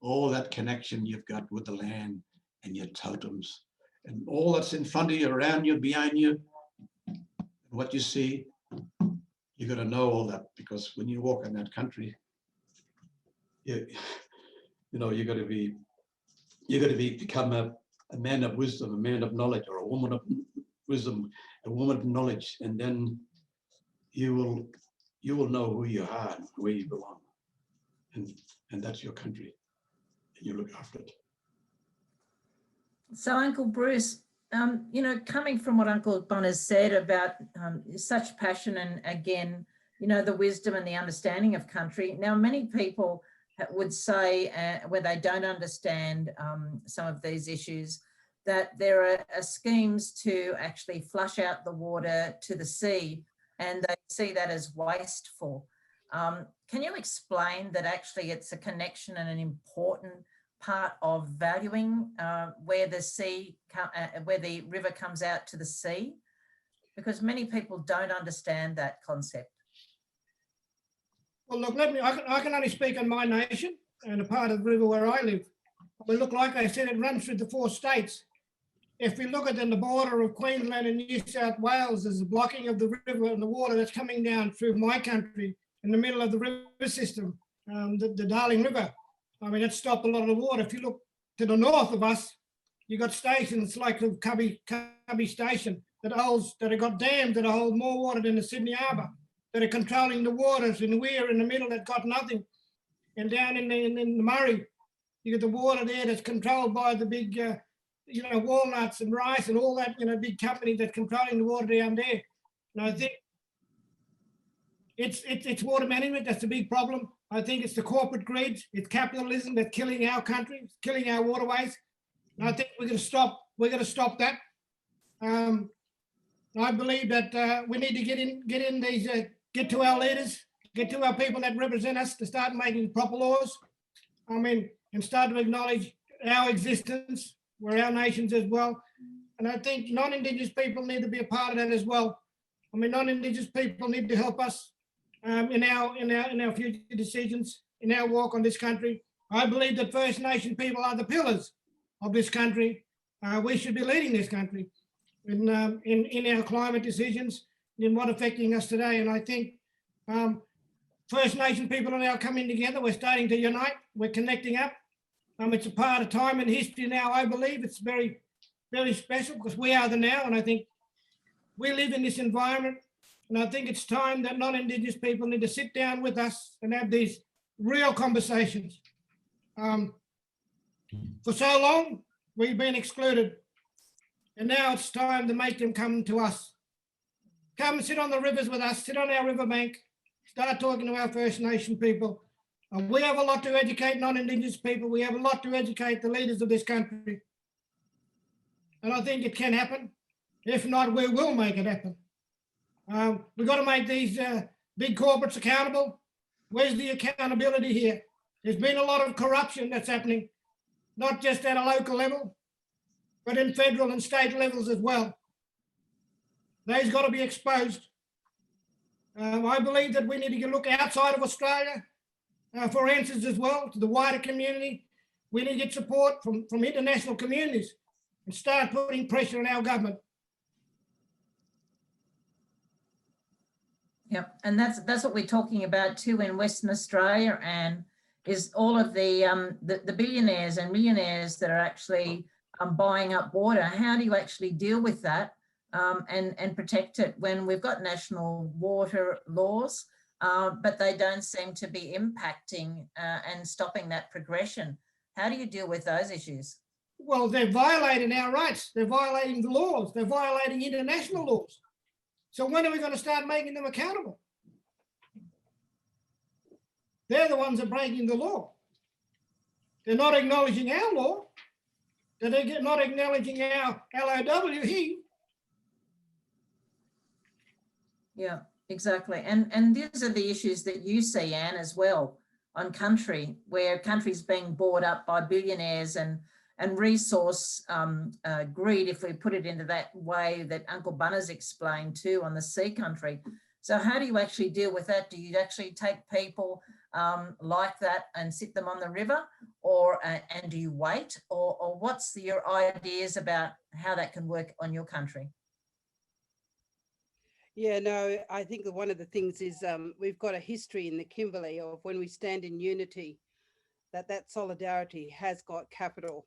all that connection you've got with the land and your totems and all that's in front of you, around you, behind you, and what you see. You got to know all that, because when you walk in that country, you know, you got to become a man of wisdom, a man of knowledge, or a woman of wisdom, a woman of knowledge, and then you will know who you are and where you belong, and that's your country, and you look after it. So Uncle Bruce, you know, coming from what Uncle Bunna said about such passion and, again, you know, the wisdom and the understanding of country. Now, many people would say, where they don't understand some of these issues, that there are schemes to actually flush out the water to the sea, and they see that as wasteful. Can you explain that actually it's a connection and an important part of valuing where the river comes out to the sea? Because many people don't understand that concept. Well, look, I can only speak on my nation and a part of the river where I live. But look, like I said, it runs through the 4 states. If we look at the border of Queensland and New South Wales, there's a blocking of the river and the water that's coming down through my country in the middle of the river system, the Darling River. I mean, it stopped a lot of the water. If you look to the north of us, you got stations like the Cubby Station that have got dams that hold more water than the Sydney Harbour, that are controlling the waters, and we're in the middle that got nothing. And down in the Murray, you get the water there that's controlled by the big, you know, walnuts and rice and all that, you know, big company that's controlling the water down there. And I think it's water management that's the big problem. I think it's the corporate greed, it's capitalism that's killing our country, killing our waterways. And I think we're going to stop that. I believe that we need to get to our leaders, get to our people that represent us, to start making proper laws. I mean, and start to acknowledge our existence. We're our nations as well. And I think non-Indigenous people need to be a part of that as well. I mean, non-Indigenous people need to help us in our future decisions, in our walk on this country. I believe that First Nation people are the pillars of this country. We should be leading this country in our climate decisions, in what affecting us today. And I think First Nation people are now coming together. We're starting to unite. We're connecting up. It's a part of time and history now. I believe it's very, very special, because we are the now, and I think we live in this environment. And I think it's time that non-Indigenous people need to sit down with us and have these real conversations. For so long, we've been excluded. And now it's time to make them come to us. Come and sit on the rivers with us, sit on our riverbank, start talking to our First Nation people. We have a lot to educate non-Indigenous people. We have a lot to educate the leaders of this country. And I think it can happen. If not, we will make it happen. We've got to make these big corporates accountable. Where's the accountability here? There's been a lot of corruption that's happening, not just at a local level, but in federal and state levels as well. Those got to be exposed. I believe that we need to look outside of Australia for answers as well, to the wider community. We need to get support from international communities and start putting pressure on our government. Yep, and that's what we're talking about too in Western Australia, and is all of the billionaires and millionaires that are actually buying up water. How do you actually deal with that and protect it when we've got national water laws, but they don't seem to be impacting and stopping that progression? How do you deal with those issues? Well, they're violating our rights. They're violating the laws. They're violating international laws. So when are we going to start making them accountable? They're the ones that are breaking the law. They're not acknowledging our law. that they're not acknowledging our LOW here. Yeah, exactly. And these are the issues that you see, Anne, as well, on country, where country's being bought up by billionaires and resource greed, if we put it into that way that Uncle Bunna's explained too, on the sea country. So how do you actually deal with that? Do you actually take people like that and sit them on the river, or and do you wait, or what's your ideas about how that can work on your country? Yeah, no, I think that one of the things is we've got a history in the Kimberley of when we stand in unity, that solidarity has got capital.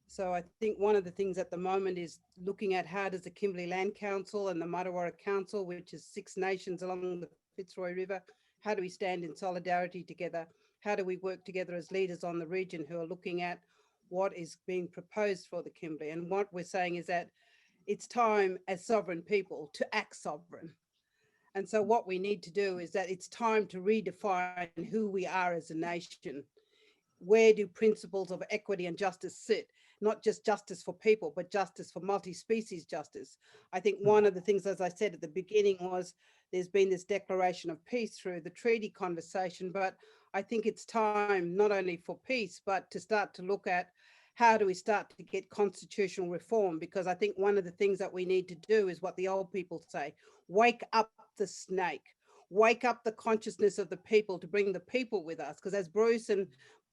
So I think one of the things at the moment is looking at how does the Kimberley Land Council and the Martuwarra Council, which is 6 nations along the Fitzroy River, how do we stand in solidarity together? How do we work together as leaders on the region who are looking at what is being proposed for the Kimberley? And what we're saying is that it's time as sovereign people to act sovereign. And so what we need to do is that it's time to redefine who we are as a nation. Where do principles of equity and justice sit? Not just justice for people, but justice for multi-species justice. I think one of the things, as I said at the beginning, was there's been this declaration of peace through the treaty conversation, but I think it's time not only for peace, but to start to look at how do we start to get constitutional reform? Because I think one of the things that we need to do is what the old people say, wake up the snake, wake up the consciousness of the people to bring the people with us. Because as Bruce and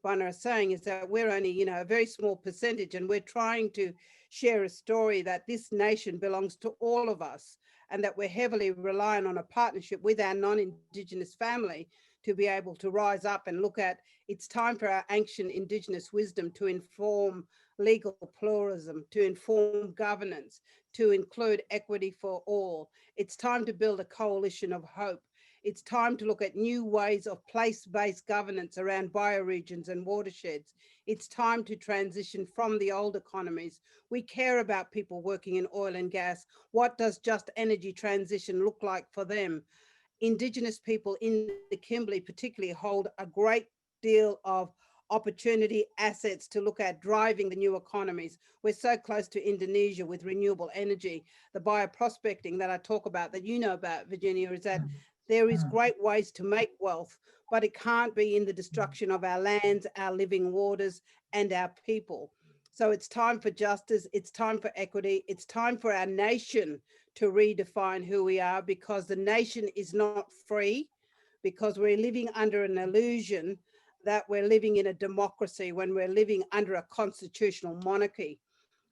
Bunna are saying, is that we're only, a very small percentage, and we're trying to share a story that this nation belongs to all of us, and that we're heavily reliant on a partnership with our non-Indigenous family to be able to rise up and look at, it's time for our ancient Indigenous wisdom to inform legal pluralism, to inform governance, to include equity for all. It's time to build a coalition of hope. It's time to look at new ways of place-based governance around bioregions and watersheds. It's time to transition from the old economies. We care about people working in oil and gas. What does just energy transition look like for them? Indigenous people in the Kimberley particularly hold a great deal of opportunity, assets to look at driving the new economies. We're so close to Indonesia with renewable energy. The bioprospecting that I talk about, that you know about, Virginia, is that there is great ways to make wealth, but it can't be in the destruction of our lands, our living waters, and our people. So it's time for justice, it's time for equity, it's time for our nation to redefine who we are, because the nation is not free, because we're living under an illusion that we're living in a democracy when we're living under a constitutional monarchy.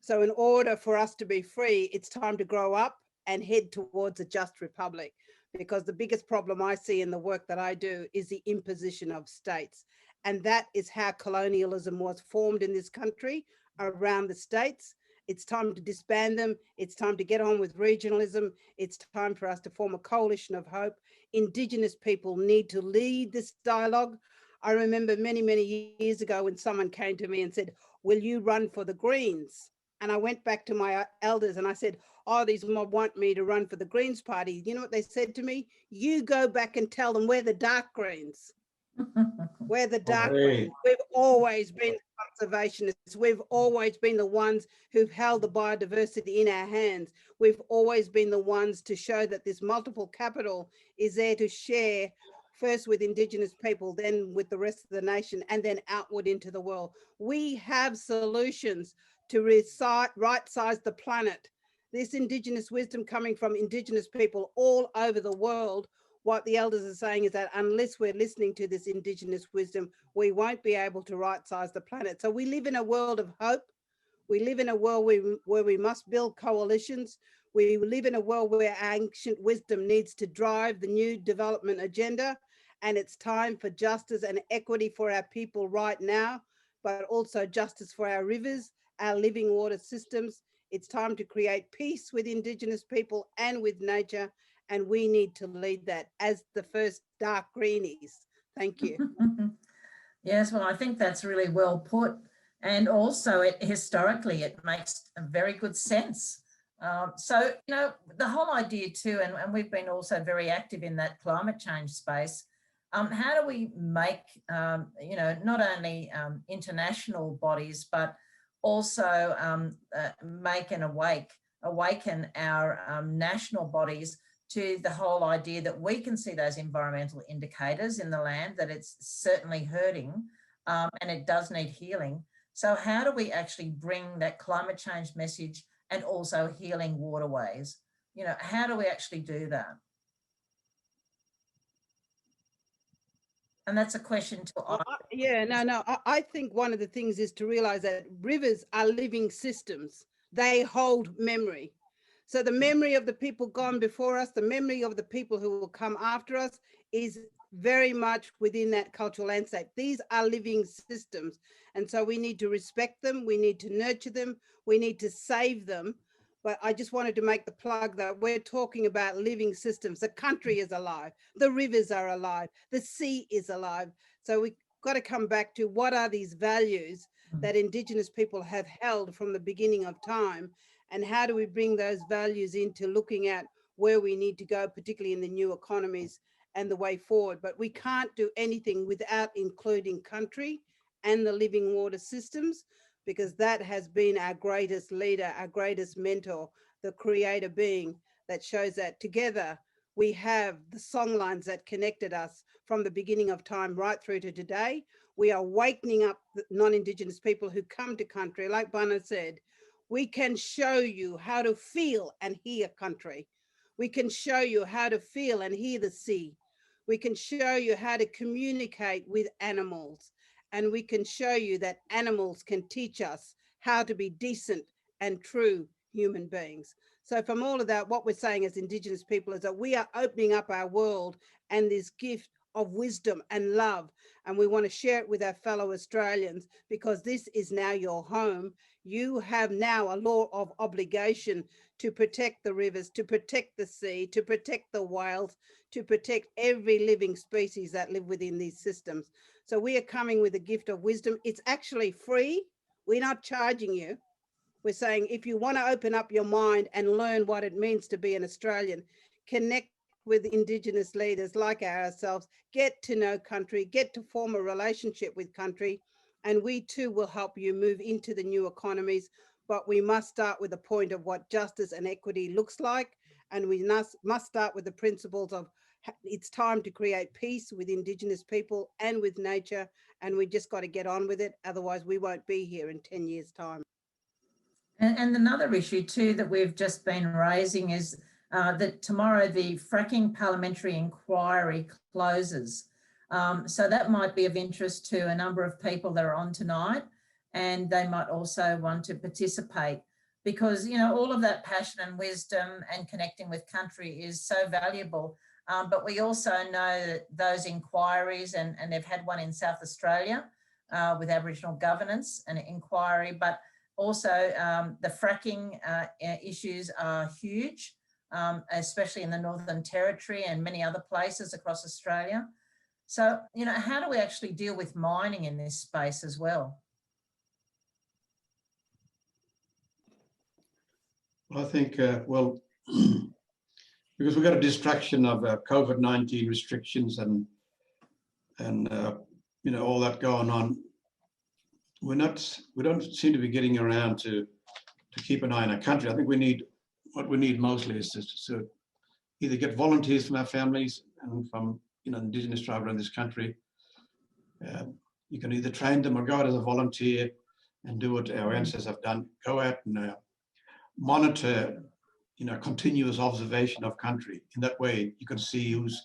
So in order for us to be free, it's time to grow up and head towards a just republic, because the biggest problem I see in the work that I do is the imposition of states. And that is how colonialism was formed in this country around the states. It's time to disband them. It's time to get on with regionalism. It's time for us to form a coalition of hope. Indigenous people need to lead this dialogue. I remember many, many years ago when someone came to me and said, will you run for the Greens? And I went back to my elders and I said, oh, these mob want me to run for the Greens party. You know what they said to me? You go back and tell them we're the dark Greens. We're the dark Greens. We've always been conservationists. We've always been the ones who've held the biodiversity in our hands. We've always been the ones to show that this multiple capital is there to share, first with Indigenous people, then with the rest of the nation, and then outward into the world. We have solutions to right-size the planet. This Indigenous wisdom coming from Indigenous people all over the world. What the elders are saying is that unless we're listening to this Indigenous wisdom, we won't be able to right-size the planet. So we live in a world of hope. We live in a world where we must build coalitions. We live in a world where ancient wisdom needs to drive the new development agenda. And it's time for justice and equity for our people right now, but also justice for our rivers, our living water systems. It's time to create peace with Indigenous people and with nature. And we need to lead that as the first dark greenies. Thank you. Yes, well, I think that's really well put. And also historically, it makes a very good sense. So, the whole idea too, and we've been also very active in that climate change space. How do we make, not only international bodies, but also awaken our national bodies to the whole idea that we can see those environmental indicators in the land, that it's certainly hurting and it does need healing. So how do we actually bring that climate change message and also healing waterways? You know, how do we actually do that? And that's a question to I think one of the things is to realize that rivers are living systems. They hold memory. So the memory of the people gone before us, the memory of the people who will come after us is very much within that cultural landscape. These are living systems. And so we need to respect them. We need to nurture them. We need to save them. But I just wanted to make the plug that we're talking about living systems. The country is alive. The rivers are alive. The sea is alive. So we've got to come back to what are these values that Indigenous people have held from the beginning of time, and how do we bring those values into looking at where we need to go, particularly in the new economies and the way forward. But we can't do anything without including country and the living water systems, because that has been our greatest leader, our greatest mentor, the creator being that shows that together we have the songlines that connected us from the beginning of time right through to today. We are awakening up the non-Indigenous people who come to country. Like Bunna said, we can show you how to feel and hear country. We can show you how to feel and hear the sea. We can show you how to communicate with animals. And we can show you that animals can teach us how to be decent and true human beings. So from all of that, what we're saying as Indigenous people is that we are opening up our world and this gift of wisdom and love. And we want to share it with our fellow Australians, because this is now your home. You have now a law of obligation to protect the rivers, to protect the sea, to protect the whales, to protect every living species that live within these systems. So we are coming with a gift of wisdom. It's actually free. We're not charging you. We're saying if you want to open up your mind and learn what it means to be an Australian, connect with Indigenous leaders like ourselves, get to know country, get to form a relationship with country, and we too will help you move into the new economies. But we must start with the point of what justice and equity looks like, and we must start with the principles of it's time to create peace with Indigenous people and with nature, and we just got to get on with it. Otherwise, we won't be here in 10 years' time. And another issue too that we've just been raising is that tomorrow the fracking parliamentary inquiry closes. So that might be of interest to a number of people that are on tonight, and they might also want to participate, because, you know, all of that passion and wisdom and connecting with country is so valuable. But we also know that those inquiries, and they've had one in South Australia with Aboriginal governance, an inquiry, but also the fracking issues are huge, especially in the Northern Territory and many other places across Australia. So, you know, how do we actually deal with mining in this space as well? Well, I think, well, because we've got a distraction of COVID-19 restrictions and you know, all that going on, we don't seem to be getting around to keep an eye on our country. I think what we need mostly is to either get volunteers from our families and from, you know, Indigenous tribes around this country. You can either train them or go out as a volunteer and do what our ancestors have done. Go out and monitor, you know, continuous observation of country. In that way, you can see who's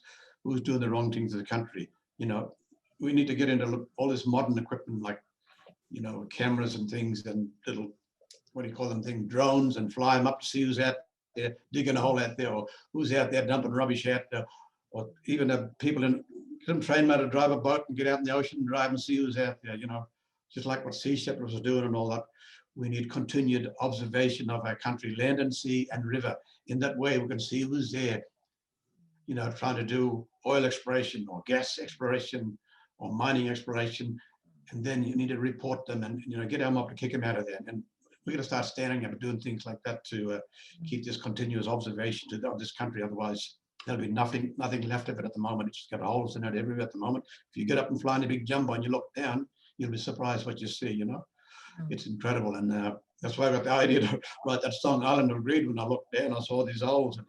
doing the wrong things to the country. You know, we need to get into all this modern equipment, like, you know, cameras and things and little, what do you call them, drones, and fly them up to see who's out there digging a hole out there, or who's out there dumping rubbish out there, or even people in, some train them how to drive a boat and get out in the ocean and drive and see who's out there, you know, just like what Sea Shepherd was doing and all that. We need continued observation of our country, land and sea and river. In that way, we can see who's there, you know, trying to do oil exploration or gas exploration or mining exploration. And then you need to report them and, you know, get them up to kick them out of there. And we're going to start standing up and doing things like that to keep this continuous observation of this country. Otherwise, there'll be nothing left of it at the moment. It's just got holes in it everywhere at the moment. If you get up and fly in a big jumbo and you look down, you'll be surprised what you see, you know. It's incredible. And that's why I got the idea to write that song, Island of Greed, when I looked there and I saw these holes.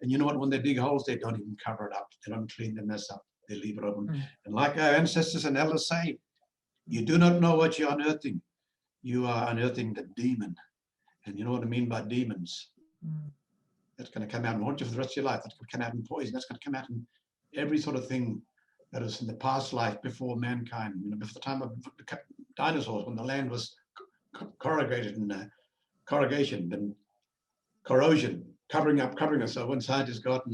And you know what, when they dig holes, they don't even cover it up. They don't clean the mess up. They leave it open. And like our ancestors and elders say, you do not know what you're unearthing. You are unearthing the demon. And you know what I mean by demons? That's going to come out and haunt you for the rest of your life. That's going to come out in poison. That's going to come out in every sort of thing that is in the past life before mankind. Before the time of the dinosaurs, when the land was corrugated and corrugation and corrosion, covering us. So when scientists got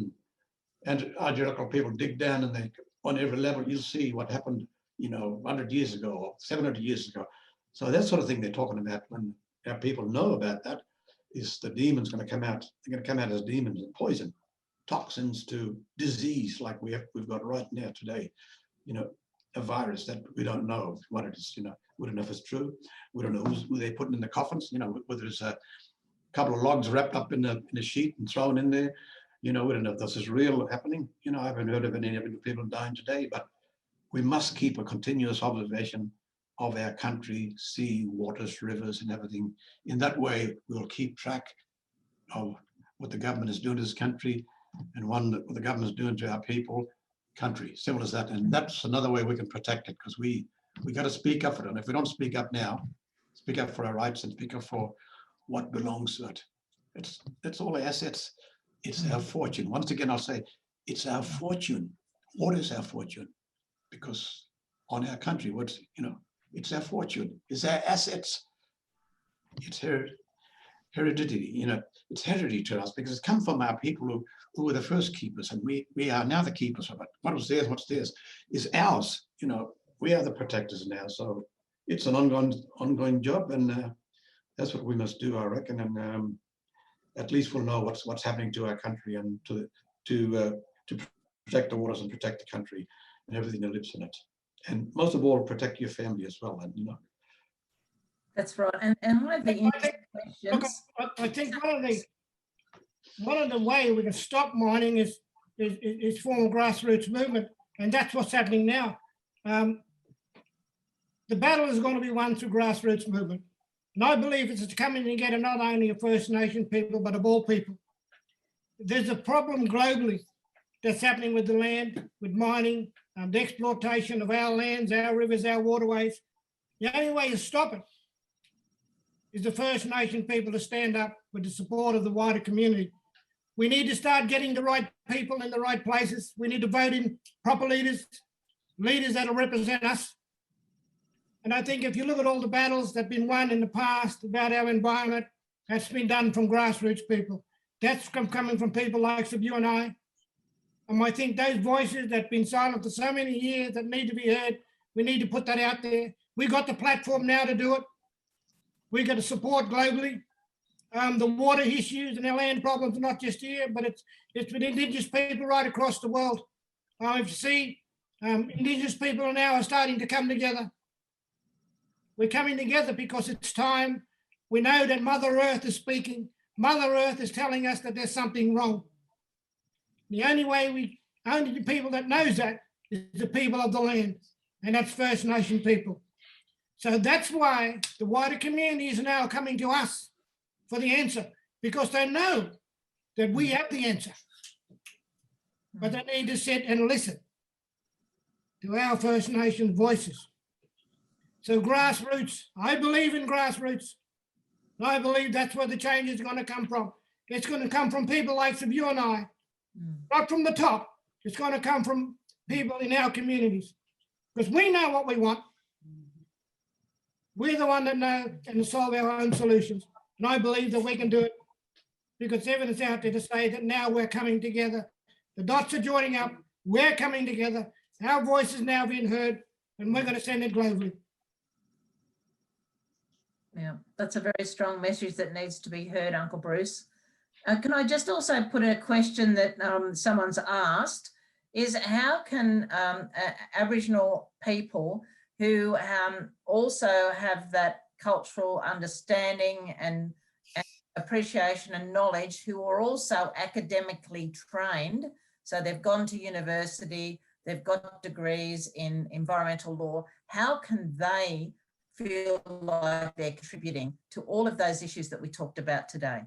and archaeological people dig down and they, on every level, you'll see what happened, 100 years ago or 700 years ago. So that sort of thing they're talking about when our people know about that is the demons going to come out. They're going to come out as demons and poison, toxins to disease like we've got right now today. A virus that we don't know what it is. We don't know if it's true. We don't know who they're putting in the coffins. Whether it's a couple of logs wrapped up in a sheet and thrown in there. We don't know if this is real happening. I haven't heard of any people dying today, but we must keep a continuous observation of our country, sea, waters, rivers, and everything. In that way, we'll keep track of what the government is doing to this country and what the government is doing to our people, country, simple as that. And that's another way we can protect it, because we got to speak up for it. And if we don't speak up now, speak up for our rights and speak up for what belongs to it. It's all our assets. It's our fortune. Once again, I'll say, it's our fortune. What is our fortune? Because on our country, it's our fortune. It's our assets. It's heredity. It's heredity to us because it's come from our people who were the first keepers, and we are now the keepers of it. What was theirs, what's theirs, is ours. We are the protectors now. So it's an ongoing job, and that's what we must do, I reckon. And at least we'll know what's happening to our country and to protect the waters and protect the country and everything that lives in it. And most of all, protect your family as well. And That's right. And one of the interesting questions. Look, I think one of the ways we can stop mining is form a grassroots movement, and that's what's happening now. The battle is going to be won through grassroots movement. And I believe it's coming together not only of First Nation people, but of all people. There's a problem globally that's happening with the land, with mining, the exploitation of our lands, our rivers, our waterways. The only way to stop it is the First Nation people to stand up with the support of the wider community. We need to start getting the right people in the right places. We need to vote in proper leaders that'll represent us. And I think if you look at all the battles that have been won in the past about our environment, that's been done from grassroots people. That's coming from people like you and I. And I think those voices that have been silent for so many years that need to be heard, we need to put that out there. We got the platform now to do it. We got to support globally. The water issues and our land problems are not just here, but it's with Indigenous people right across the world. If you see, Indigenous people now are starting to come together. We're coming together because it's time. We know that Mother Earth is speaking. Mother Earth is telling us that there's something wrong. The only people that knows that is the people of the land, and that's First Nation people. So that's why the wider community is now coming to us for the answer, because they know that we have the answer. But they need to sit and listen to our First Nation voices. So grassroots, I believe in grassroots. I believe that's where the change is going to come from. It's going to come from people like you and I, not from the top. It's going to come from people in our communities, because we know what we want. We're the one that know and solve our own solutions. And I believe that we can do it because evidence out there to say that now we're coming together. The dots are joining up. We're coming together. Our voice is now being heard, and we're going to send it globally. Yeah, that's a very strong message that needs to be heard, Uncle Bruce. Can I just also put a question that someone's asked, is how can Aboriginal people who also have that cultural understanding and appreciation and knowledge, who are also academically trained, so they've gone to university, they've got degrees in environmental law, how can they feel like they're contributing to all of those issues that we talked about today.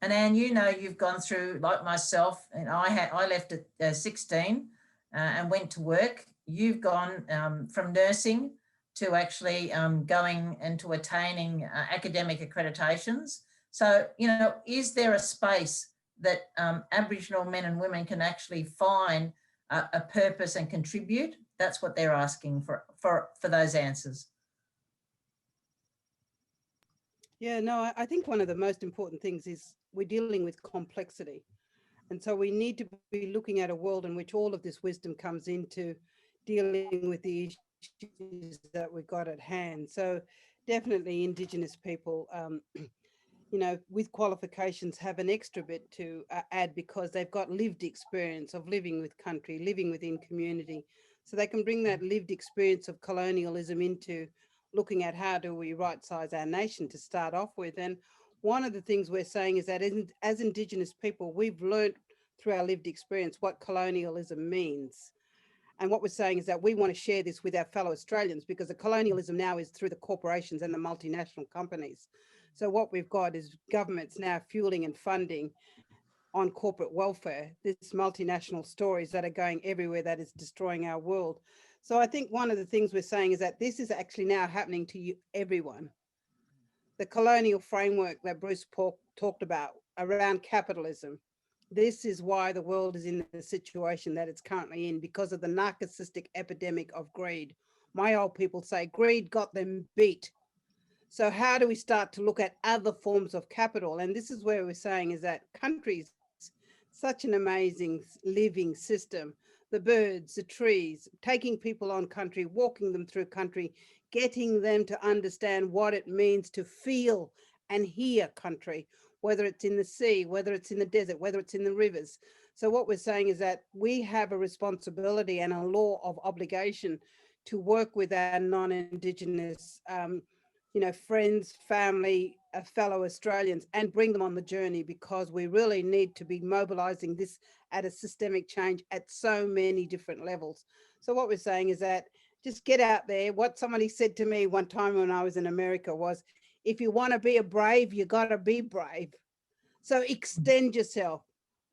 And Anne, you know, you've gone through, like myself, and I left at 16 and went to work. You've gone from nursing to actually going into attaining academic accreditations. So, you know, is there a space that Aboriginal men and women can actually find a purpose and contribute? That's what they're asking for those answers. Yeah, no, I think one of the most important things is we're dealing with complexity. And so we need to be looking at a world in which all of this wisdom comes into dealing with the issues that we've got at hand. So definitely Indigenous people, you know, with qualifications have an extra bit to add because they've got lived experience of living with country, living within community. So they can bring that lived experience of colonialism into looking at how do we right-size our nation to start off with. And one of the things we're saying is that as Indigenous people, we've learned through our lived experience what colonialism means. And what we're saying is that we want to share this with our fellow Australians because the colonialism now is through the corporations and the multinational companies. So what we've got is governments now fueling and funding on corporate welfare, these multinational stories that are going everywhere that is destroying our world. So I think one of the things we're saying is that this is actually now happening to everyone. The colonial framework that Bruce talked about around capitalism, this is why the world is in the situation that it's currently in because of the narcissistic epidemic of greed. My old people say greed got them beat. So how do we start to look at other forms of capital? And this is where we're saying is that countries, such an amazing living system, the birds, the trees, taking people on country, walking them through country, getting them to understand what it means to feel and hear country, whether it's in the sea, whether it's in the desert, whether it's in the rivers. So what we're saying is that we have a responsibility and a law of obligation to work with our non-Indigenous you know, friends, family, fellow Australians, and bring them on the journey because we really need to be mobilizing this at a systemic change at so many different levels. So what we're saying is that just get out there. What somebody said to me one time when I was in America was, if you want to be a brave, you got to be brave. So extend yourself.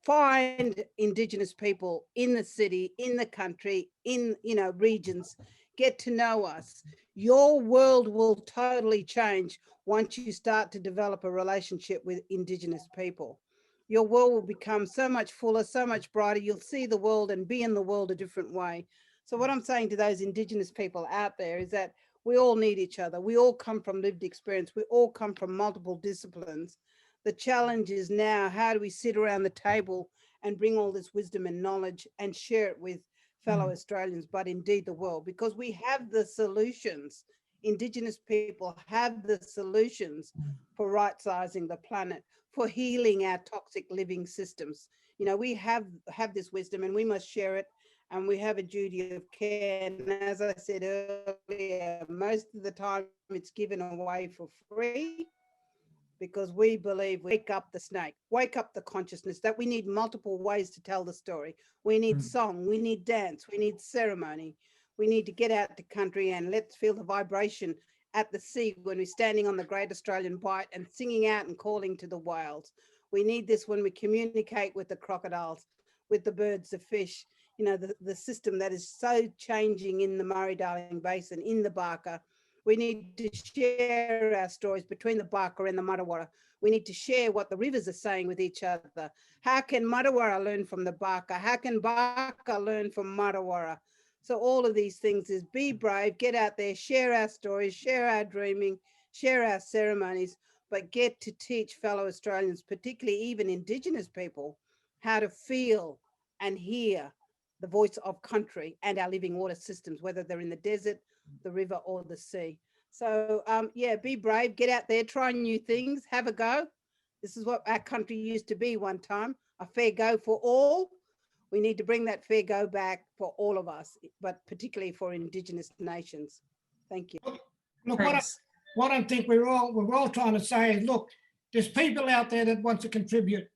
Find Indigenous people in the city, in the country, in, you know, regions. Get to know us. Your world will totally change once you start to develop a relationship with Indigenous people. Your world will become so much fuller, so much brighter. You'll see the world and be in the world a different way. So what I'm saying to those Indigenous people out there is that we all need each other. We all come from lived experience. We all come from multiple disciplines. The challenge is now, how do we sit around the table and bring all this wisdom and knowledge and share it with fellow Australians, but indeed the world, because we have the solutions. Indigenous people have the solutions for right-sizing the planet, for healing our toxic living systems. You know, we have this wisdom and we must share it, and we have a duty of care. And as I said earlier, most of the time it's given away for free, because we believe wake up the snake, wake up the consciousness, that we need multiple ways to tell the story. We need song, we need dance, we need ceremony. We need to get out to country and let's feel the vibration at the sea when we're standing on the Great Australian Bight and singing out and calling to the whales. We need this when we communicate with the crocodiles, with the birds, the fish, you know, the system that is so changing in the Murray-Darling Basin, in the Barker. We need to share our stories between the Barker and the Muttawarra. We need to share what the rivers are saying with each other. How can Muttawarra learn from the Barker? How can Barker learn from Muttawarra? So all of these things is be brave, get out there, share our stories, share our dreaming, share our ceremonies, but get to teach fellow Australians, particularly even Indigenous people, how to feel and hear the voice of country and our living water systems, whether they're in the desert, the river or the sea. So yeah, be brave, get out there, try new things, have a go. This is what our country used to be one time, a fair go for all. We need to bring that fair go back for all of us, but particularly for Indigenous nations. Thank you. Look, Thanks. what I think we're all trying to say is, look, there's people out there that want to contribute.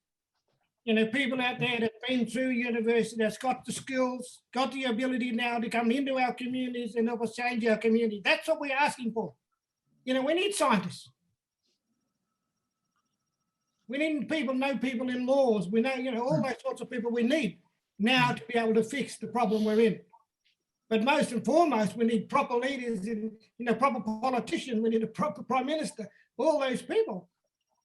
You know, people out there that've been through university, that's got the skills, got the ability now to come into our communities and help us change our community. That's what we're asking for. You know, we need scientists. We need people in laws. We know, you know, all those sorts of people we need now to be able to fix the problem we're in. But most and foremost, we need proper leaders, and, you know, proper politicians. We need a proper prime minister. All those people.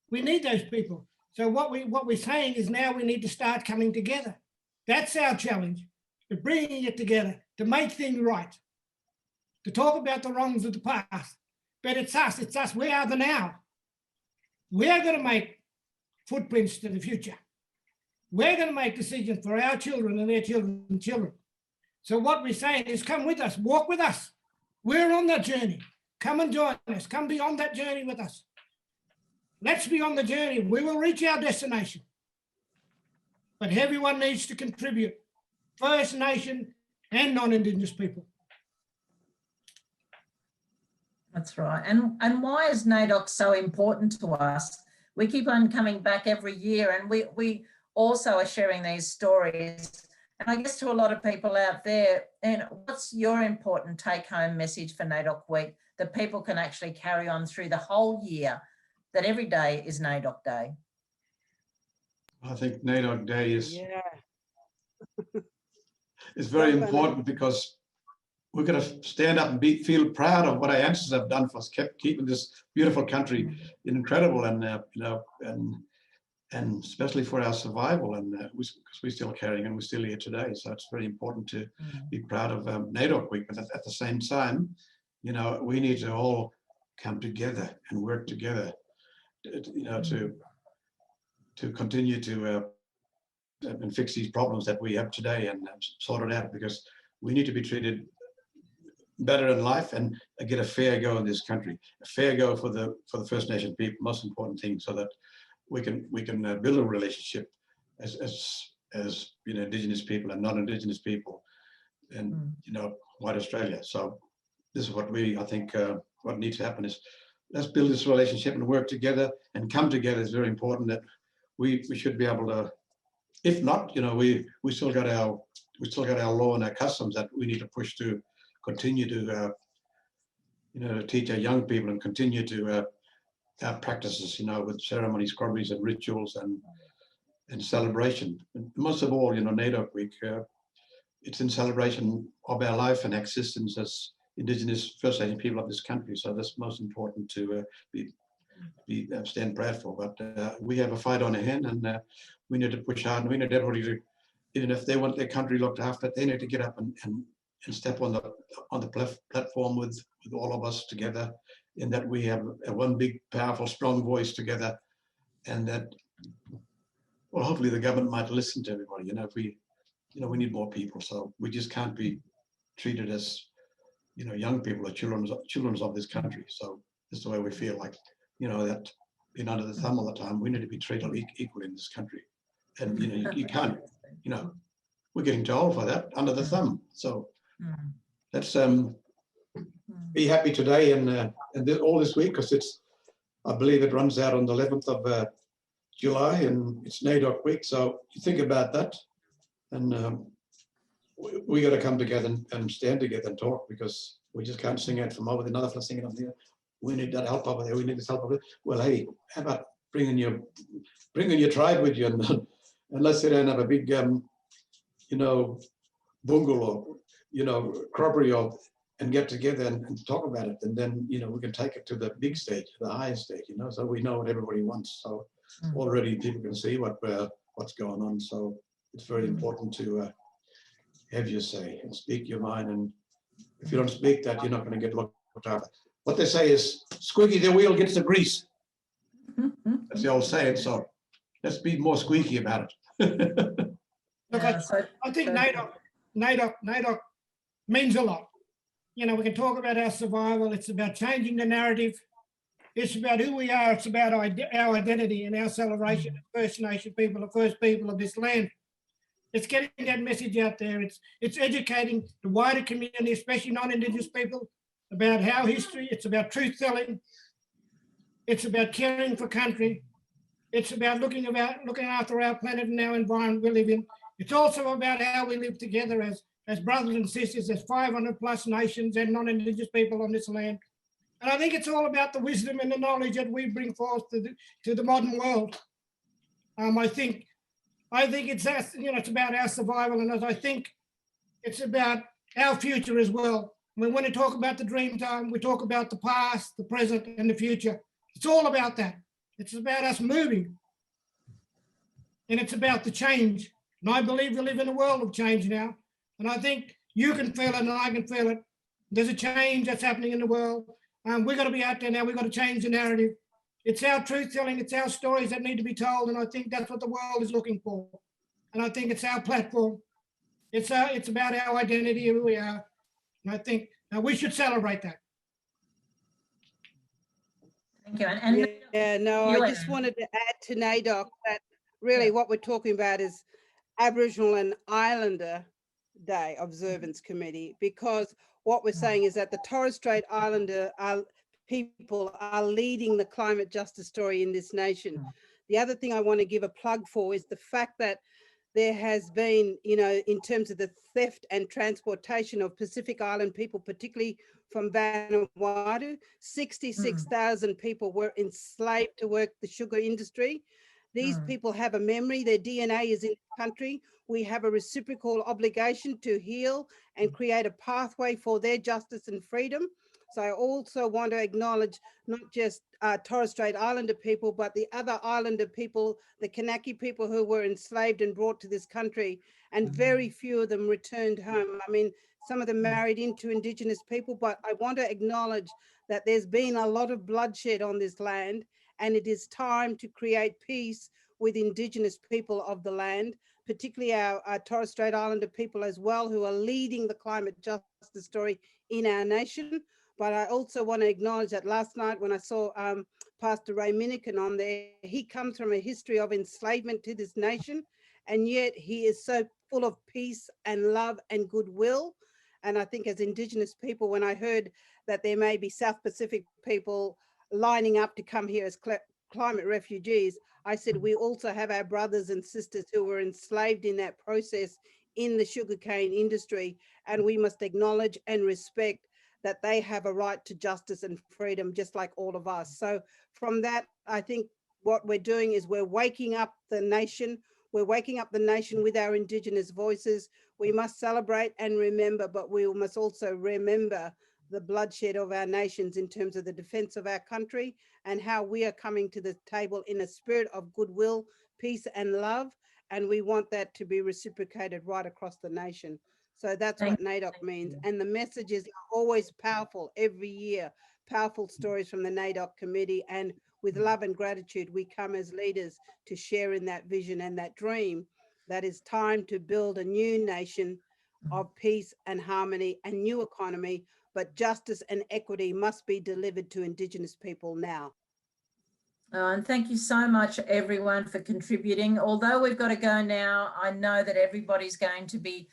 We need those people. So what we're saying is now we need to start coming together. That's our challenge, to bringing it together, to make things right, to talk about the wrongs of the past. But it's us. We are the now. We are going to make footprints to the future. We're going to make decisions for our children and their children's children. So what we're saying is, come with us, walk with us. We're on that journey. Come and join us. Come be on that journey with us. Let's be on the journey. We will reach our destination. But everyone needs to contribute, First Nation and non-Indigenous people. That's right. And why is NAIDOC so important to us? We keep on coming back every year, and we also are sharing these stories. And I guess to a lot of people out there, and what's your important take-home message for NAIDOC Week that people can actually carry on through the whole year, that every day is NAIDOC Day? I think NAIDOC Day is Yeah. very important, because we're going to stand up and feel proud of what our ancestors have done for us, kept keeping this beautiful country incredible, and you know, and especially for our survival, and because we're still carrying and we're still here today. So it's very important to be proud of NAIDOC Week. But at the same time, you know, we need to all come together and work together, you know, to continue to and fix these problems that we have today, and sort it out, because we need to be treated better in life and get a fair go in this country, a fair go for the First Nation people, most important thing, so that we can build a relationship as you know, Indigenous people and non-Indigenous people, and you know, white Australia. So this is what I think what needs to happen is, let's build this relationship and work together and come together. Is very important. That we should be able to, if not, you know, we still got our law and our customs that we need to push to continue to you know, teach our young people and continue to our practices, you know, with ceremonies, corribbees and rituals and celebration. And most of all, you know, NAIDOC Week, it's in celebration of our life and existence as Indigenous First Nation people of this country. So that's most important to stand proud for. But we have a fight on our hand, and we need to push hard, and we need everybody to, even if they want their country looked after, they need to get up and step on the platform with all of us together, in that we have one big, powerful, strong voice together, and that, well, hopefully the government might listen to everybody. You know, if we, you know, we need more people, so we just can't be treated as, you know, young people or children of this country. So this is the way we feel, like, you know, that being under the thumb all the time, we need to be treated equally in this country. And you know, you can't, you know, we're getting too old for that, under the thumb. So let's be happy today and all this week, because it's, I believe it runs out on the 11th of July, and it's NAIDOC Week. So you think about that, and we got to come together and stand together and talk, because we just can't sing out from over there, another fellow singing up there. We need that help over there. We need this help over there. Well, hey, how about bringing your tribe with you, and let's sit down and have a big, you know, bungal or, you know, corroboree, and get together and talk about it, and then, you know, we can take it to the big stage, the highest stage, you know, so we know what everybody wants. So already people can see what's going on. So it's very important to have your say and speak your mind, and if you don't speak that, you're not going to get looked after. What they say is, squeaky the wheel gets the grease. That's the old saying. So let's be more squeaky about it. Look, I think NAIDOC means a lot. You know, we can talk about our survival. It's about changing the narrative. It's about who we are. It's about our identity and our celebration as First Nation people, the first people of this land. It's getting that message out there. It's educating the wider community, especially non-Indigenous people, about our history. It's about truth telling. It's about caring for country. It's about looking after our planet and our environment we live in. It's also about how we live together as brothers and sisters, as 500 plus nations and non-Indigenous people on this land. And I think it's all about the wisdom and the knowledge that we bring forth to the modern world. I think it's it's about our survival, and as I think it's about our future as well. When we talk about the Dreamtime, we talk about the past, the present, and the future. It's all about that. It's about us moving, and it's about the change. And I believe we live in a world of change now. And I think you can feel it and I can feel it. There's a change that's happening in the world. We've got to be out there now. We've got to change the narrative. It's our truth telling. It's our stories that need to be told. And I think that's what the world is looking for. And I think it's our platform. It's about our identity, who we are. And I think we should celebrate that. Thank you. And yeah, no, I just wanted to add to NAIDOC that really what we're talking about is Aboriginal and Islander Day Observance Committee, because what we're saying is that the Torres Strait Islander people are leading the climate justice story in this nation. The other thing I want to give a plug for is the fact that there has been, in terms of the theft and transportation of Pacific Island people, particularly from Vanuatu, 66,000 people were enslaved to work the sugar industry. These people have a memory, their DNA is in the country. We have a reciprocal obligation to heal and create a pathway for their justice and freedom. So I also want to acknowledge not just Torres Strait Islander people, but the other Islander people, the Kanaki people who were enslaved and brought to this country, and very few of them returned home. I mean, some of them married into Indigenous people, but I want to acknowledge that there's been a lot of bloodshed on this land, and it is time to create peace with Indigenous people of the land, particularly our Torres Strait Islander people as well, who are leading the climate justice story in our nation. But I also want to acknowledge that last night when I saw Pastor Ray Minikin on there, he comes from a history of enslavement to this nation, and yet he is so full of peace and love and goodwill. And I think as Indigenous people, when I heard that there may be South Pacific people lining up to come here as climate refugees, I said, we also have our brothers and sisters who were enslaved in that process in the sugarcane industry, and we must acknowledge and respect that they have a right to justice and freedom, just like all of us. So from that, I think what we're doing is we're waking up the nation. We're waking up the nation with our Indigenous voices. We must celebrate and remember, but we must also remember the bloodshed of our nations in terms of the defense of our country and how we are coming to the table in a spirit of goodwill, peace and love. And we want that to be reciprocated right across the nation. So that's what NAIDOC means. And the messages are always powerful every year, powerful stories from the NAIDOC committee. And with love and gratitude, we come as leaders to share in that vision and that dream that it's time to build a new nation of peace and harmony and new economy, but justice and equity must be delivered to Indigenous people now. And thank you so much, everyone, for contributing. Although we've got to go now, I know that everybody's going to be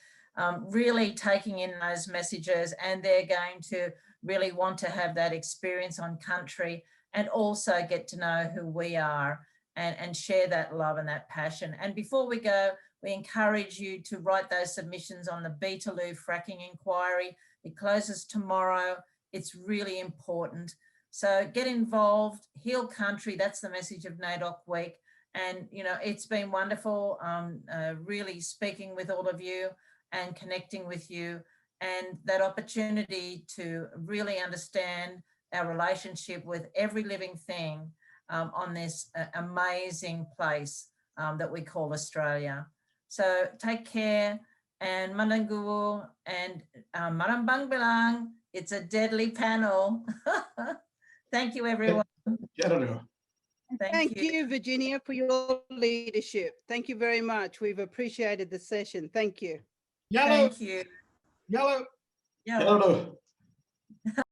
really taking in those messages, and they're going to really want to have that experience on country and also get to know who we are and share that love and that passion. And before we go, we encourage you to write those submissions on the Beetaloo fracking inquiry. It closes tomorrow. It's really important. So get involved, heal country. That's the message of NAIDOC Week. And, it's been wonderful really speaking with all of you and connecting with you, and that opportunity to really understand our relationship with every living thing on this amazing place that we call Australia. So take care, and Manangu and Marambang Bilang. It's a deadly panel. Thank you, everyone. Thank you, Virginia, for your leadership. Thank you very much. We've appreciated the session. Thank you. Yellow. Thank you. Yellow. Yellow.